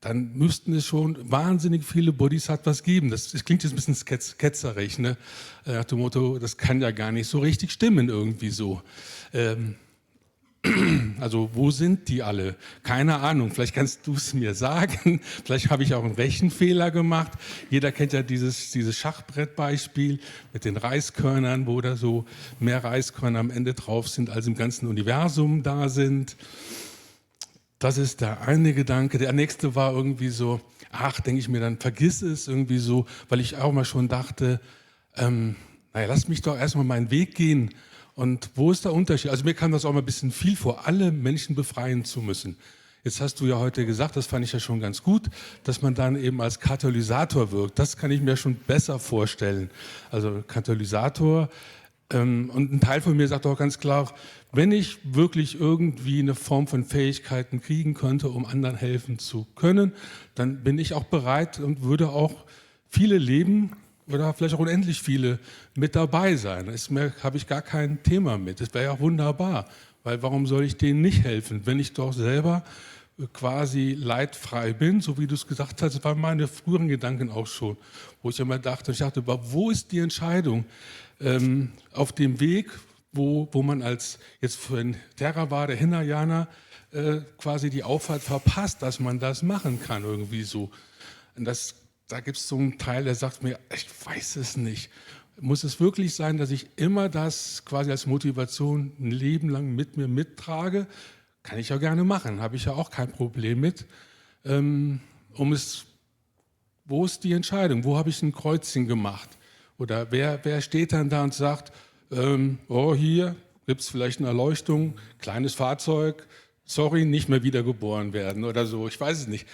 dann müssten es schon wahnsinnig viele Bodhisattvas geben. Das klingt jetzt ein bisschen ketzerisch, ne? Nach dem Motto, das kann ja gar nicht so richtig stimmen irgendwie so. Also wo sind die alle? Keine Ahnung, vielleicht kannst du es mir sagen. Vielleicht habe ich auch einen Rechenfehler gemacht. Jeder kennt ja dieses Schachbrettbeispiel mit den Reiskörnern, wo da so mehr Reiskörner am Ende drauf sind, als im ganzen Universum da sind. Das ist der eine Gedanke. Der nächste war irgendwie so, denke ich mir dann, vergiss es irgendwie so, weil ich auch mal schon dachte, lass mich doch erstmal meinen Weg gehen. Und wo ist der Unterschied? Also mir kam das auch mal ein bisschen viel vor, alle Menschen befreien zu müssen. Jetzt hast du ja heute gesagt, das fand ich ja schon ganz gut, dass man dann eben als Katalysator wirkt. Das kann ich mir schon besser vorstellen. Also Katalysator. Und ein Teil von mir sagt auch ganz klar, wenn ich wirklich irgendwie eine Form von Fähigkeiten kriegen könnte, um anderen helfen zu können, dann bin ich auch bereit und würde auch viele Leben oder vielleicht auch unendlich viele mit dabei sein. Habe ich gar kein Thema mit. Das wäre ja wunderbar, weil warum soll ich denen nicht helfen, wenn ich doch selber quasi leidfrei bin, so wie du es gesagt hast. Das waren meine früheren Gedanken auch schon, wo ich immer dachte, aber wo ist die Entscheidung auf dem Weg, wo man als jetzt für ein Theravada, Hinayana quasi die Auffahrt verpasst, dass man das machen kann irgendwie so. Und da gibt es so einen Teil, der sagt mir, ich weiß es nicht. Muss es wirklich sein, dass ich immer das quasi als Motivation ein Leben lang mit mir mittrage? Kann ich ja gerne machen, habe ich ja auch kein Problem mit. Wo ist die Entscheidung? Wo habe ich ein Kreuzchen gemacht? Oder wer steht dann da und sagt, hier gibt es vielleicht eine Erleuchtung, kleines Fahrzeug, sorry, nicht mehr wiedergeboren werden oder so. Ich weiß es nicht.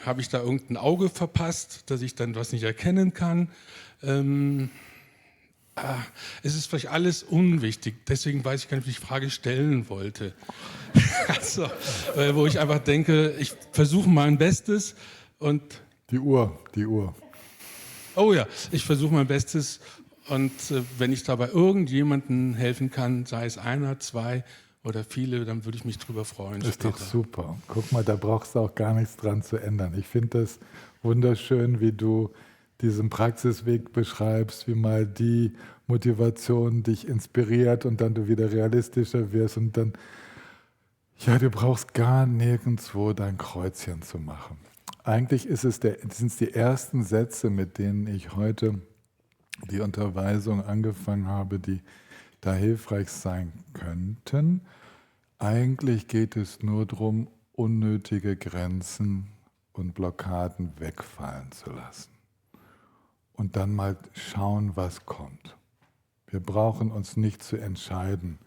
Habe ich da irgendein Auge verpasst, dass ich dann was nicht erkennen kann? Es ist vielleicht alles unwichtig. Deswegen weiß ich gar nicht, wie ich die Frage stellen wollte. Also, wo ich einfach denke, ich versuche mein Bestes und... Die Uhr. Oh ja, ich versuche mein Bestes und wenn ich dabei irgendjemandem helfen kann, sei es 1, 2 oder viele, dann würde ich mich drüber freuen. Das ist doch super. Guck mal, da brauchst du auch gar nichts dran zu ändern. Ich finde das wunderschön, wie du diesen Praxisweg beschreibst, wie mal die Motivation dich inspiriert und dann du wieder realistischer wirst und dann, ja, du brauchst gar nirgendwo dein Kreuzchen zu machen. Eigentlich sind es die ersten Sätze, mit denen ich heute die Unterweisung angefangen habe, die da hilfreich sein könnten. Eigentlich geht es nur darum, unnötige Grenzen und Blockaden wegfallen zu lassen. und dann mal schauen, was kommt. Wir brauchen uns nicht zu entscheiden,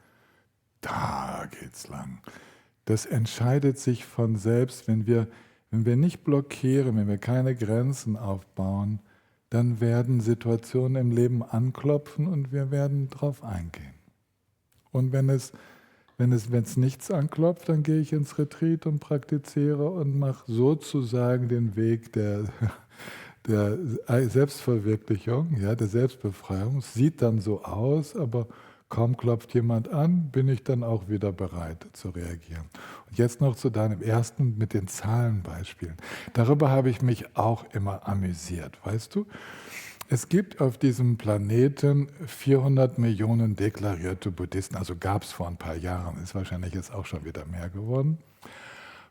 da geht's lang. Das entscheidet sich von selbst, wenn wir nicht blockieren, wenn wir keine Grenzen aufbauen, dann werden Situationen im Leben anklopfen und wir werden drauf eingehen. Und wenn es nichts anklopft, dann gehe ich ins Retreat und praktiziere und mache sozusagen den Weg der Selbstverwirklichung, ja, der Selbstbefreiung. Sieht dann so aus, aber kaum klopft jemand an, bin ich dann auch wieder bereit zu reagieren. Und jetzt noch zu deinem ersten mit den Zahlenbeispielen. Darüber habe ich mich auch immer amüsiert, weißt du? Es gibt auf diesem Planeten 400 Millionen deklarierte Buddhisten, also gab es vor ein paar Jahren, ist wahrscheinlich jetzt auch schon wieder mehr geworden,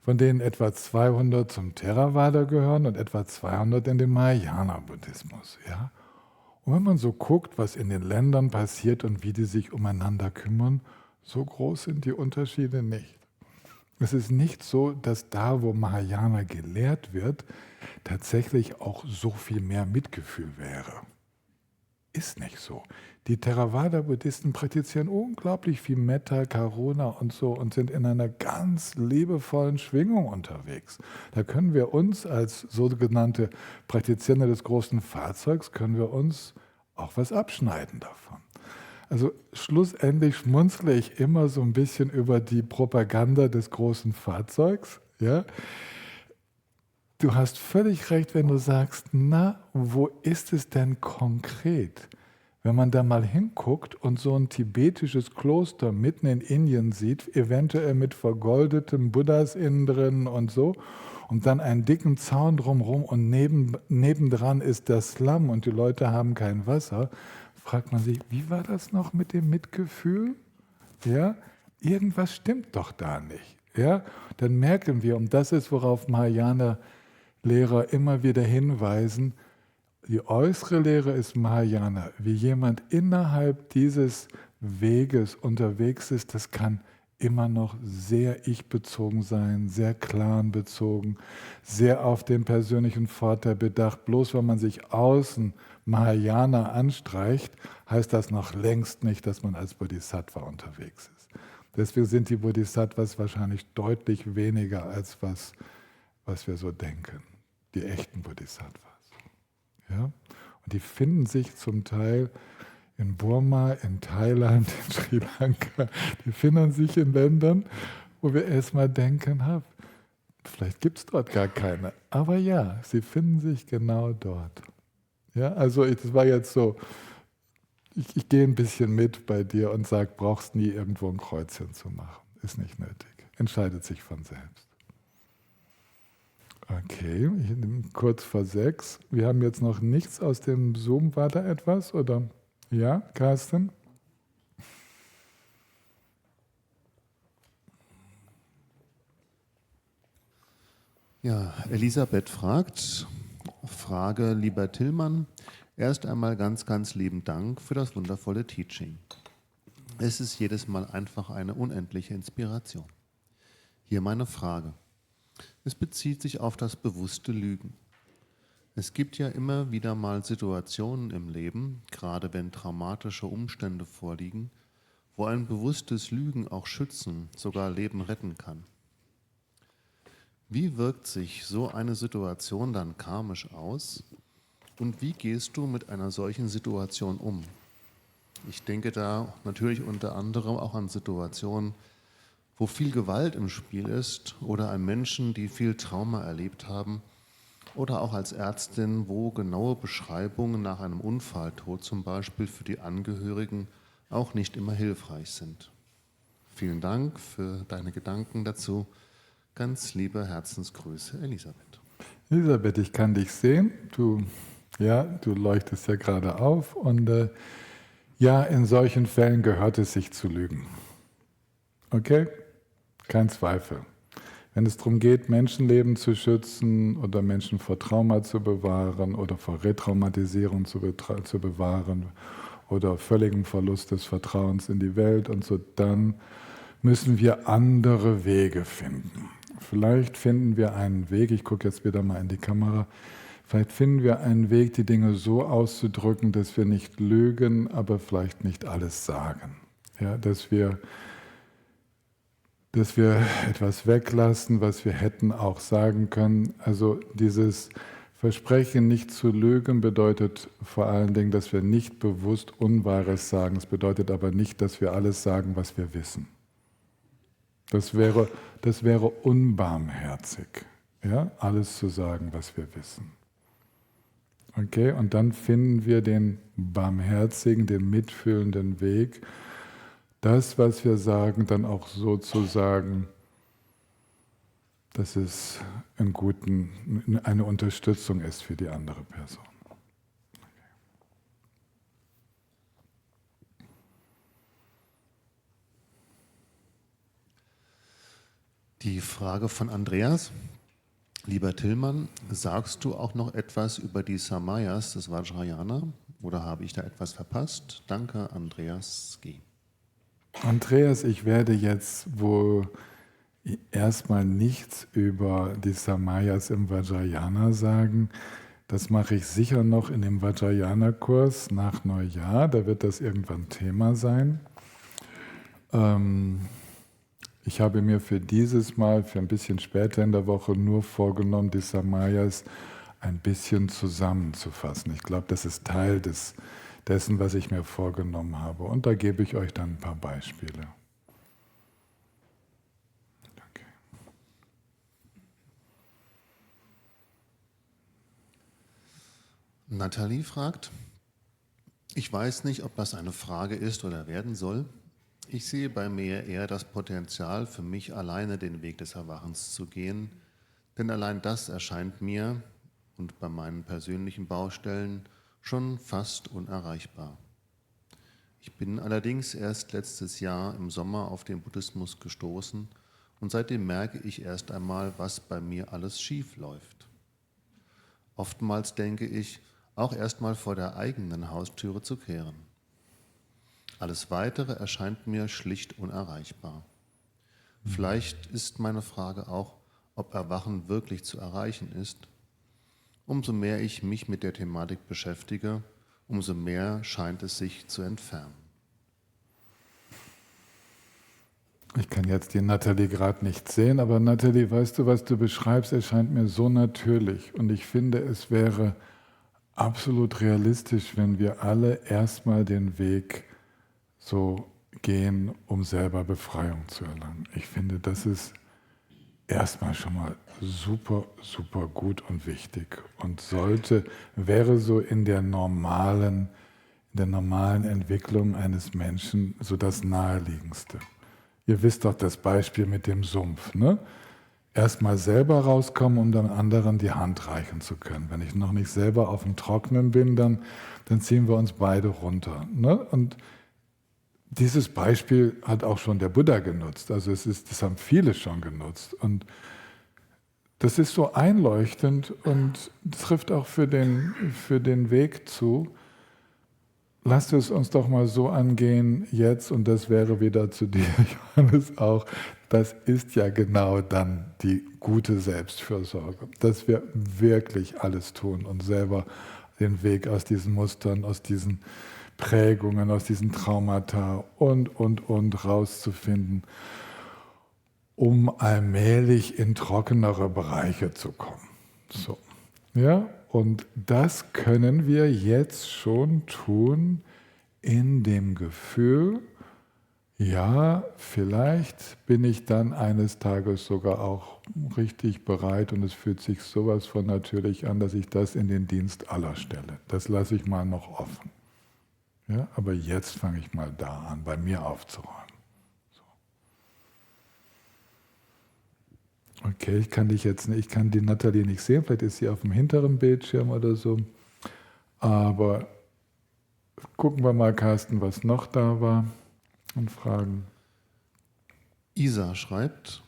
von denen etwa 200 zum Theravada gehören und etwa 200 in den Mahayana-Buddhismus. Ja? Und wenn man so guckt, was in den Ländern passiert und wie die sich umeinander kümmern, so groß sind die Unterschiede nicht. Es ist nicht so, dass da, wo Mahayana gelehrt wird, tatsächlich auch so viel mehr Mitgefühl wäre. Ist nicht so. Die Theravada-Buddhisten praktizieren unglaublich viel Metta, Karuna und so und sind in einer ganz liebevollen Schwingung unterwegs. Da können wir uns als sogenannte Praktizierende des großen Fahrzeugs, können wir uns auch was abschneiden davon. Also schlussendlich schmunzle ich immer so ein bisschen über die Propaganda des großen Fahrzeugs. Ja? Du hast völlig recht, wenn du sagst, na, wo ist es denn konkret? Wenn man da mal hinguckt und so ein tibetisches Kloster mitten in Indien sieht, eventuell mit vergoldetem Buddhas innen drin und so, und dann einen dicken Zaun drumherum und nebendran ist der Slum und die Leute haben kein Wasser, fragt man sich, wie war das noch mit dem Mitgefühl? Ja, irgendwas stimmt doch da nicht. Ja, dann merken wir, und das ist, worauf Mahayana-Lehrer immer wieder hinweisen, die äußere Lehre ist Mahayana. Wie jemand innerhalb dieses Weges unterwegs ist, das kann immer noch sehr ich-bezogen sein, sehr clan-bezogen, sehr auf den persönlichen Vorteil bedacht. Bloß wenn man sich außen Mahayana anstreicht, heißt das noch längst nicht, dass man als Bodhisattva unterwegs ist. Deswegen sind die Bodhisattvas wahrscheinlich deutlich weniger als was wir so denken. Die echten Bodhisattvas. Ja? Und die finden sich zum Teil in Burma, in Thailand, in Sri Lanka. Die finden sich in Ländern, wo wir erstmal denken, vielleicht gibt es dort gar keine. Aber ja, sie finden sich genau dort. Ja, also das war jetzt so, ich gehe ein bisschen mit bei dir und sage, brauchst nie irgendwo ein Kreuzchen zu machen. Ist nicht nötig. Entscheidet sich von selbst. Okay, ich nehme kurz vor 6. Wir haben jetzt noch nichts aus dem Zoom. War da etwas? Oder? Ja, Carsten? Ja, Elisabeth fragt, Frage, lieber Tillmann, erst einmal ganz, ganz lieben Dank für das wundervolle Teaching. Es ist jedes Mal einfach eine unendliche Inspiration. Hier meine Frage. Es bezieht sich auf das bewusste Lügen. Es gibt ja immer wieder mal Situationen im Leben, gerade wenn traumatische Umstände vorliegen, wo ein bewusstes Lügen auch schützen, sogar Leben retten kann. Wie wirkt sich so eine Situation dann karmisch aus und wie gehst du mit einer solchen Situation um? Ich denke da natürlich unter anderem auch an Situationen, wo viel Gewalt im Spiel ist oder an Menschen, die viel Trauma erlebt haben oder auch als Ärztin, wo genaue Beschreibungen nach einem Unfalltod zum Beispiel für die Angehörigen auch nicht immer hilfreich sind. Vielen Dank für deine Gedanken dazu. Ganz liebe Herzensgrüße, Elisabeth. Elisabeth, ich kann dich sehen. Du leuchtest ja gerade auf. Und in solchen Fällen gehört es sich zu lügen. Okay? Kein Zweifel. Wenn es darum geht, Menschenleben zu schützen oder Menschen vor Trauma zu bewahren oder vor Retraumatisierung zu bewahren oder völligem Verlust des Vertrauens in die Welt und so, dann müssen wir andere Wege finden. Vielleicht finden wir einen Weg, ich gucke jetzt wieder mal in die Kamera, Vielleicht finden wir einen Weg, die Dinge so auszudrücken, dass wir nicht lügen, aber vielleicht nicht alles sagen. Ja, dass wir etwas weglassen, was wir hätten auch sagen können. Also dieses Versprechen, nicht zu lügen, bedeutet vor allen Dingen, dass wir nicht bewusst Unwahres sagen. Es bedeutet aber nicht, dass wir alles sagen, was wir wissen. Das wäre unbarmherzig, ja? Alles zu sagen, was wir wissen. Okay, und dann finden wir den barmherzigen, den mitfühlenden Weg, das, was wir sagen, dann auch so zu sagen, dass es eine Unterstützung ist für die andere Person. Die Frage von Andreas. Lieber Tillmann, sagst du auch noch etwas über die Samayas des Vajrayana oder habe ich da etwas verpasst? Danke, Andreas G. Andreas, ich werde jetzt wohl erstmal nichts über die Samayas im Vajrayana sagen. Das mache ich sicher noch in dem Vajrayana-Kurs nach Neujahr. Da wird das irgendwann Thema sein. Ich habe mir für dieses Mal, für ein bisschen später in der Woche, nur vorgenommen, die Samayas ein bisschen zusammenzufassen. Ich glaube, das ist Teil dessen, was ich mir vorgenommen habe. Und da gebe ich euch dann ein paar Beispiele. Danke. Nathalie fragt, ich weiß nicht, ob das eine Frage ist oder werden soll. Ich sehe bei mir eher das Potenzial, für mich alleine den Weg des Erwachens zu gehen, denn allein das erscheint mir und bei meinen persönlichen Baustellen schon fast unerreichbar. Ich bin allerdings erst letztes Jahr im Sommer auf den Buddhismus gestoßen und seitdem merke ich erst einmal, was bei mir alles schief läuft. Oftmals denke ich, auch erst mal vor der eigenen Haustüre zu kehren. Alles Weitere erscheint mir schlicht unerreichbar. Vielleicht ist meine Frage auch, ob Erwachen wirklich zu erreichen ist. Umso mehr ich mich mit der Thematik beschäftige, umso mehr scheint es sich zu entfernen. Ich kann jetzt die Nathalie gerade nicht sehen, aber Nathalie, weißt du, was du beschreibst, erscheint mir so natürlich. Und ich finde, es wäre absolut realistisch, wenn wir alle erstmal den Weg so gehen, um selber Befreiung zu erlangen. Ich finde, das ist erstmal schon mal super, super gut und wichtig und wäre so in der normalen Entwicklung eines Menschen so das Naheliegendste. Ihr wisst doch das Beispiel mit dem Sumpf, ne? Erstmal selber rauskommen, um dann anderen die Hand reichen zu können. Wenn ich noch nicht selber auf dem Trockenen bin, dann ziehen wir uns beide runter, ne? Und dieses Beispiel hat auch schon der Buddha genutzt. Also das haben viele schon genutzt. Und das ist so einleuchtend und trifft auch für den Weg zu. Lasst es uns doch mal so angehen jetzt, und das wäre wieder zu dir, Johannes, auch, das ist ja genau dann die gute Selbstfürsorge, dass wir wirklich alles tun und selber den Weg aus diesen Mustern, aus diesen Prägungen, aus diesen Traumata und rauszufinden, um allmählich in trockenere Bereiche zu kommen. So. Ja, und das können wir jetzt schon tun in dem Gefühl, ja, vielleicht bin ich dann eines Tages sogar auch richtig bereit und es fühlt sich sowas von natürlich an, dass ich das in den Dienst aller stelle. Das lasse ich mal noch offen. Ja, aber jetzt fange ich mal da an, bei mir aufzuräumen. So. Okay, ich kann die Nathalie nicht sehen, vielleicht ist sie auf dem hinteren Bildschirm oder so. Aber gucken wir mal, Carsten, was noch da war und fragen. Isa schreibt,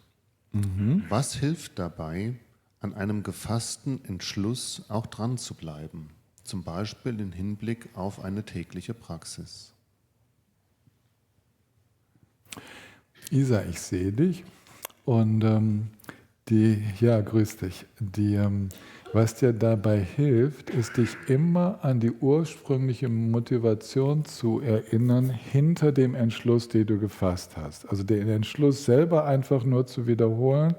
was hilft dabei, an einem gefassten Entschluss auch dran zu bleiben? Zum Beispiel im Hinblick auf eine tägliche Praxis. Isa, ich sehe dich und ja, grüß dich. Was dir dabei hilft, ist, dich immer an die ursprüngliche Motivation zu erinnern, hinter dem Entschluss, den du gefasst hast. Also den Entschluss selber einfach nur zu wiederholen,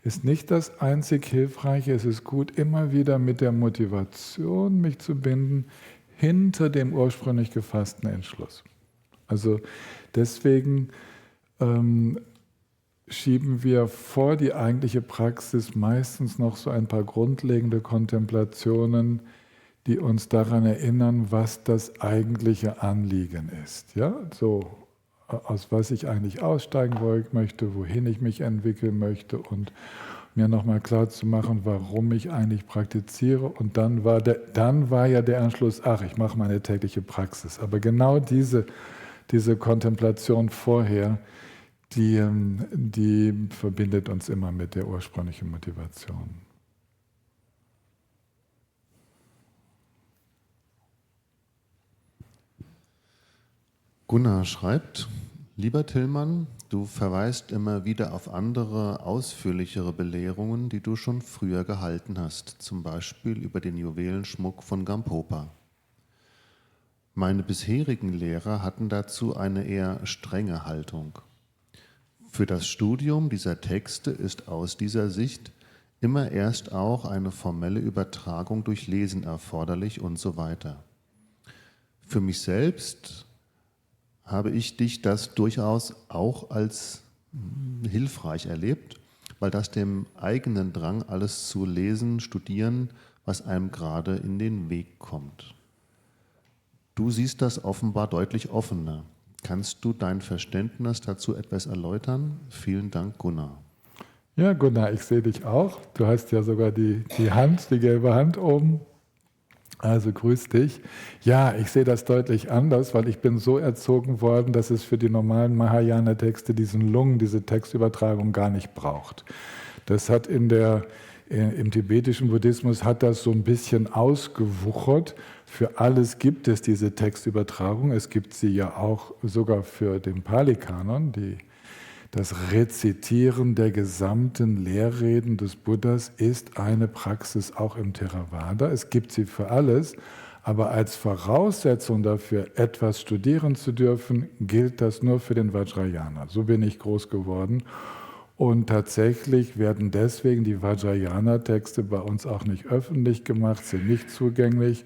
ist nicht das einzig Hilfreiche. Es ist gut, immer wieder mit der Motivation mich zu binden, hinter dem ursprünglich gefassten Entschluss. Also deswegen schieben wir vor die eigentliche Praxis meistens noch so ein paar grundlegende Kontemplationen, die uns daran erinnern, was das eigentliche Anliegen ist. Ja? So, aus was ich eigentlich aussteigen möchte, wohin ich mich entwickeln möchte und mir nochmal klar zu machen, warum ich eigentlich praktiziere. Und dann war ja der Entschluss, ach, ich mache meine tägliche Praxis. Aber genau diese Kontemplation vorher, die verbindet uns immer mit der ursprünglichen Motivation. Gunnar schreibt, lieber Tillmann, du verweist immer wieder auf andere, ausführlichere Belehrungen, die du schon früher gehalten hast, zum Beispiel über den Juwelenschmuck von Gampopa. Meine bisherigen Lehrer hatten dazu eine eher strenge Haltung. Für das Studium dieser Texte ist aus dieser Sicht immer erst auch eine formelle Übertragung durch Lesen erforderlich und so weiter. Für mich selbst habe ich dich das durchaus auch als hilfreich erlebt, weil das dem eigenen Drang, alles zu lesen, studieren, was einem gerade in den Weg kommt. Du siehst das offenbar deutlich offener. Kannst du dein Verständnis dazu etwas erläutern? Vielen Dank, Gunnar. Ja, Gunnar, ich sehe dich auch. Du hast ja sogar die gelbe Hand oben. Also grüß dich. Ja, ich sehe das deutlich anders, weil ich bin so erzogen worden, dass es für die normalen Mahayana-Texte diese Textübertragung gar nicht braucht. Das hat im tibetischen Buddhismus hat das so ein bisschen ausgewuchert. Für alles gibt es diese Textübertragung. Es gibt sie ja auch sogar für den Pali-Kanon, das Rezitieren der gesamten Lehrreden des Buddhas ist eine Praxis auch im Theravada. Es gibt sie für alles, aber als Voraussetzung dafür, etwas studieren zu dürfen, gilt das nur für den Vajrayana. So bin ich groß geworden. Und tatsächlich werden deswegen die Vajrayana-Texte bei uns auch nicht öffentlich gemacht, sind nicht zugänglich,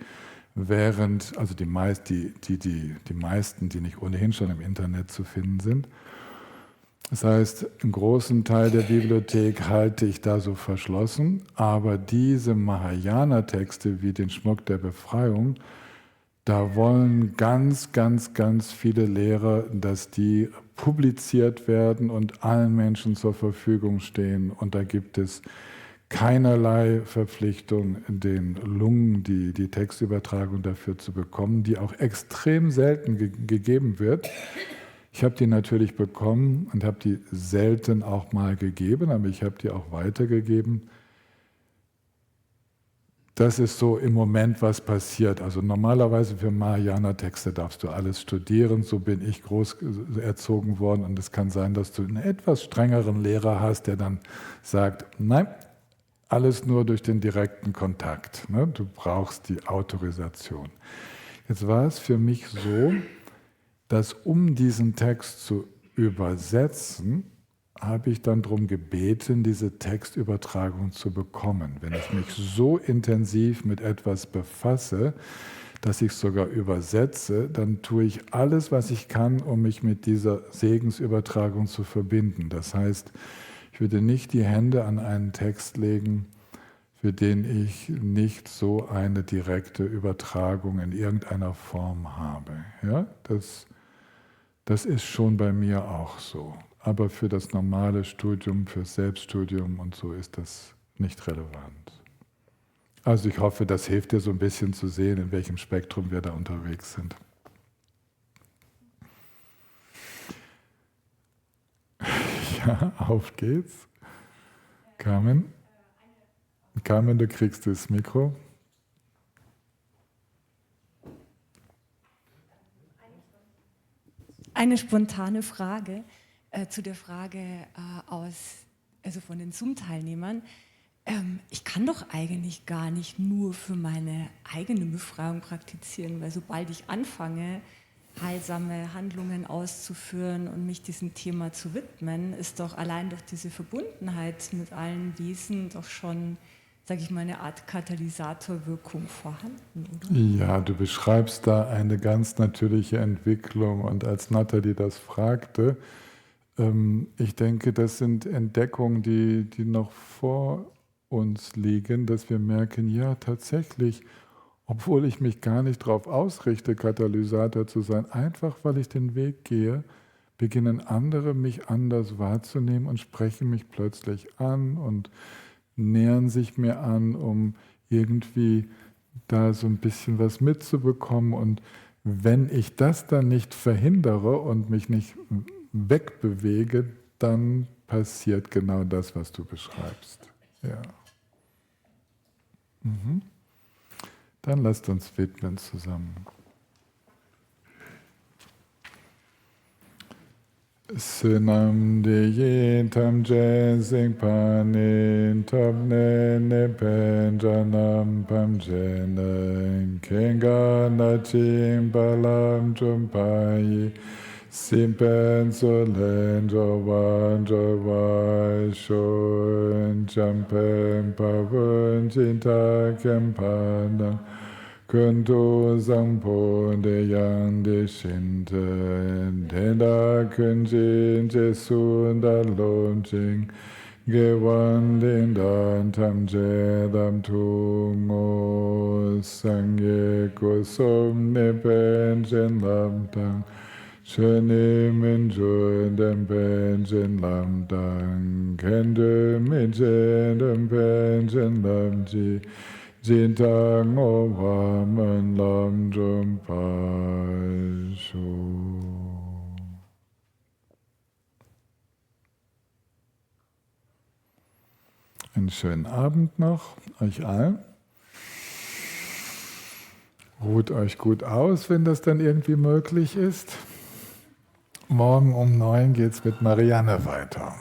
während also die meisten, die nicht ohnehin schon im Internet zu finden sind. Das heißt, einen großen Teil der Bibliothek halte ich da so verschlossen, aber diese Mahayana-Texte wie den Schmuck der Befreiung, da wollen ganz, ganz, ganz viele Lehrer, dass die publiziert werden und allen Menschen zur Verfügung stehen. Und da gibt es keinerlei Verpflichtung, den Lungen die Textübertragung dafür zu bekommen, die auch extrem selten gegeben wird. Ich habe die natürlich bekommen und habe die selten auch mal gegeben, aber ich habe die auch weitergegeben. Das ist so im Moment, was passiert. Also normalerweise für Mahayana-Texte darfst du alles studieren, so bin ich groß erzogen worden und es kann sein, dass du einen etwas strengeren Lehrer hast, der dann sagt, nein, alles nur durch den direkten Kontakt. Ne? Du brauchst die Autorisation. Jetzt war es für mich so, dass um diesen Text zu übersetzen, habe ich dann darum gebeten, diese Textübertragung zu bekommen. Wenn ich mich so intensiv mit etwas befasse, dass ich sogar übersetze, dann tue ich alles, was ich kann, um mich mit dieser Segensübertragung zu verbinden. Das heißt, ich würde nicht die Hände an einen Text legen, für den ich nicht so eine direkte Übertragung in irgendeiner Form habe. Ja, das ist schon bei mir auch so. Aber für das normale Studium, fürs Selbststudium und so ist das nicht relevant. Also ich hoffe, das hilft dir so ein bisschen zu sehen, in welchem Spektrum wir da unterwegs sind. Ja, auf geht's. Carmen? Carmen, du kriegst das Mikro. Eine spontane Frage zu der Frage von den Zoom-Teilnehmern. Ich kann doch eigentlich gar nicht nur für meine eigene Befreiung praktizieren, weil sobald ich anfange, heilsame Handlungen auszuführen und mich diesem Thema zu widmen, ist doch allein durch diese Verbundenheit mit allen Wesen doch schon, sage ich mal, eine Art Katalysatorwirkung vorhanden, oder? Ja, du beschreibst da eine ganz natürliche Entwicklung und als Nathalie das fragte, ich denke, das sind Entdeckungen, die noch vor uns liegen, dass wir merken, ja tatsächlich, obwohl ich mich gar nicht darauf ausrichte, Katalysator zu sein, einfach weil ich den Weg gehe, beginnen andere mich anders wahrzunehmen und sprechen mich plötzlich an und nähern sich mir an, um irgendwie da so ein bisschen was mitzubekommen. Und wenn ich das dann nicht verhindere und mich nicht wegbewege, dann passiert genau das, was du beschreibst. Ja. Dann lasst uns widmen zusammen. Sinam de tam jesing panin topne ne penjanam pam jenen kenga nachim balam jumpayi simpen solen jovan jovai shon champen pavun jinta kempanam Kuntu Sangpo de Yang de Shinten, Tenda Kunjin Jesun da Lom Jing, Gewan den Dan Tam Je Dam Tung O Sangye Kusum Nipen Jen Lam Tang, Shene Min Jun Den Pen Jen Lam Tang, Kende Min Jen Den Pen Jen Lam Ji, Jintang o Wamen Lam Jumpai Shu. Einen schönen Abend noch, euch allen. Ruht euch gut aus, wenn das dann irgendwie möglich ist. Morgen um 9 geht es mit Marianne weiter.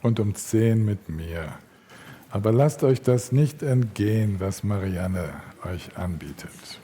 Und um 10 mit mir. Aber lasst euch das nicht entgehen, was Marianne euch anbietet.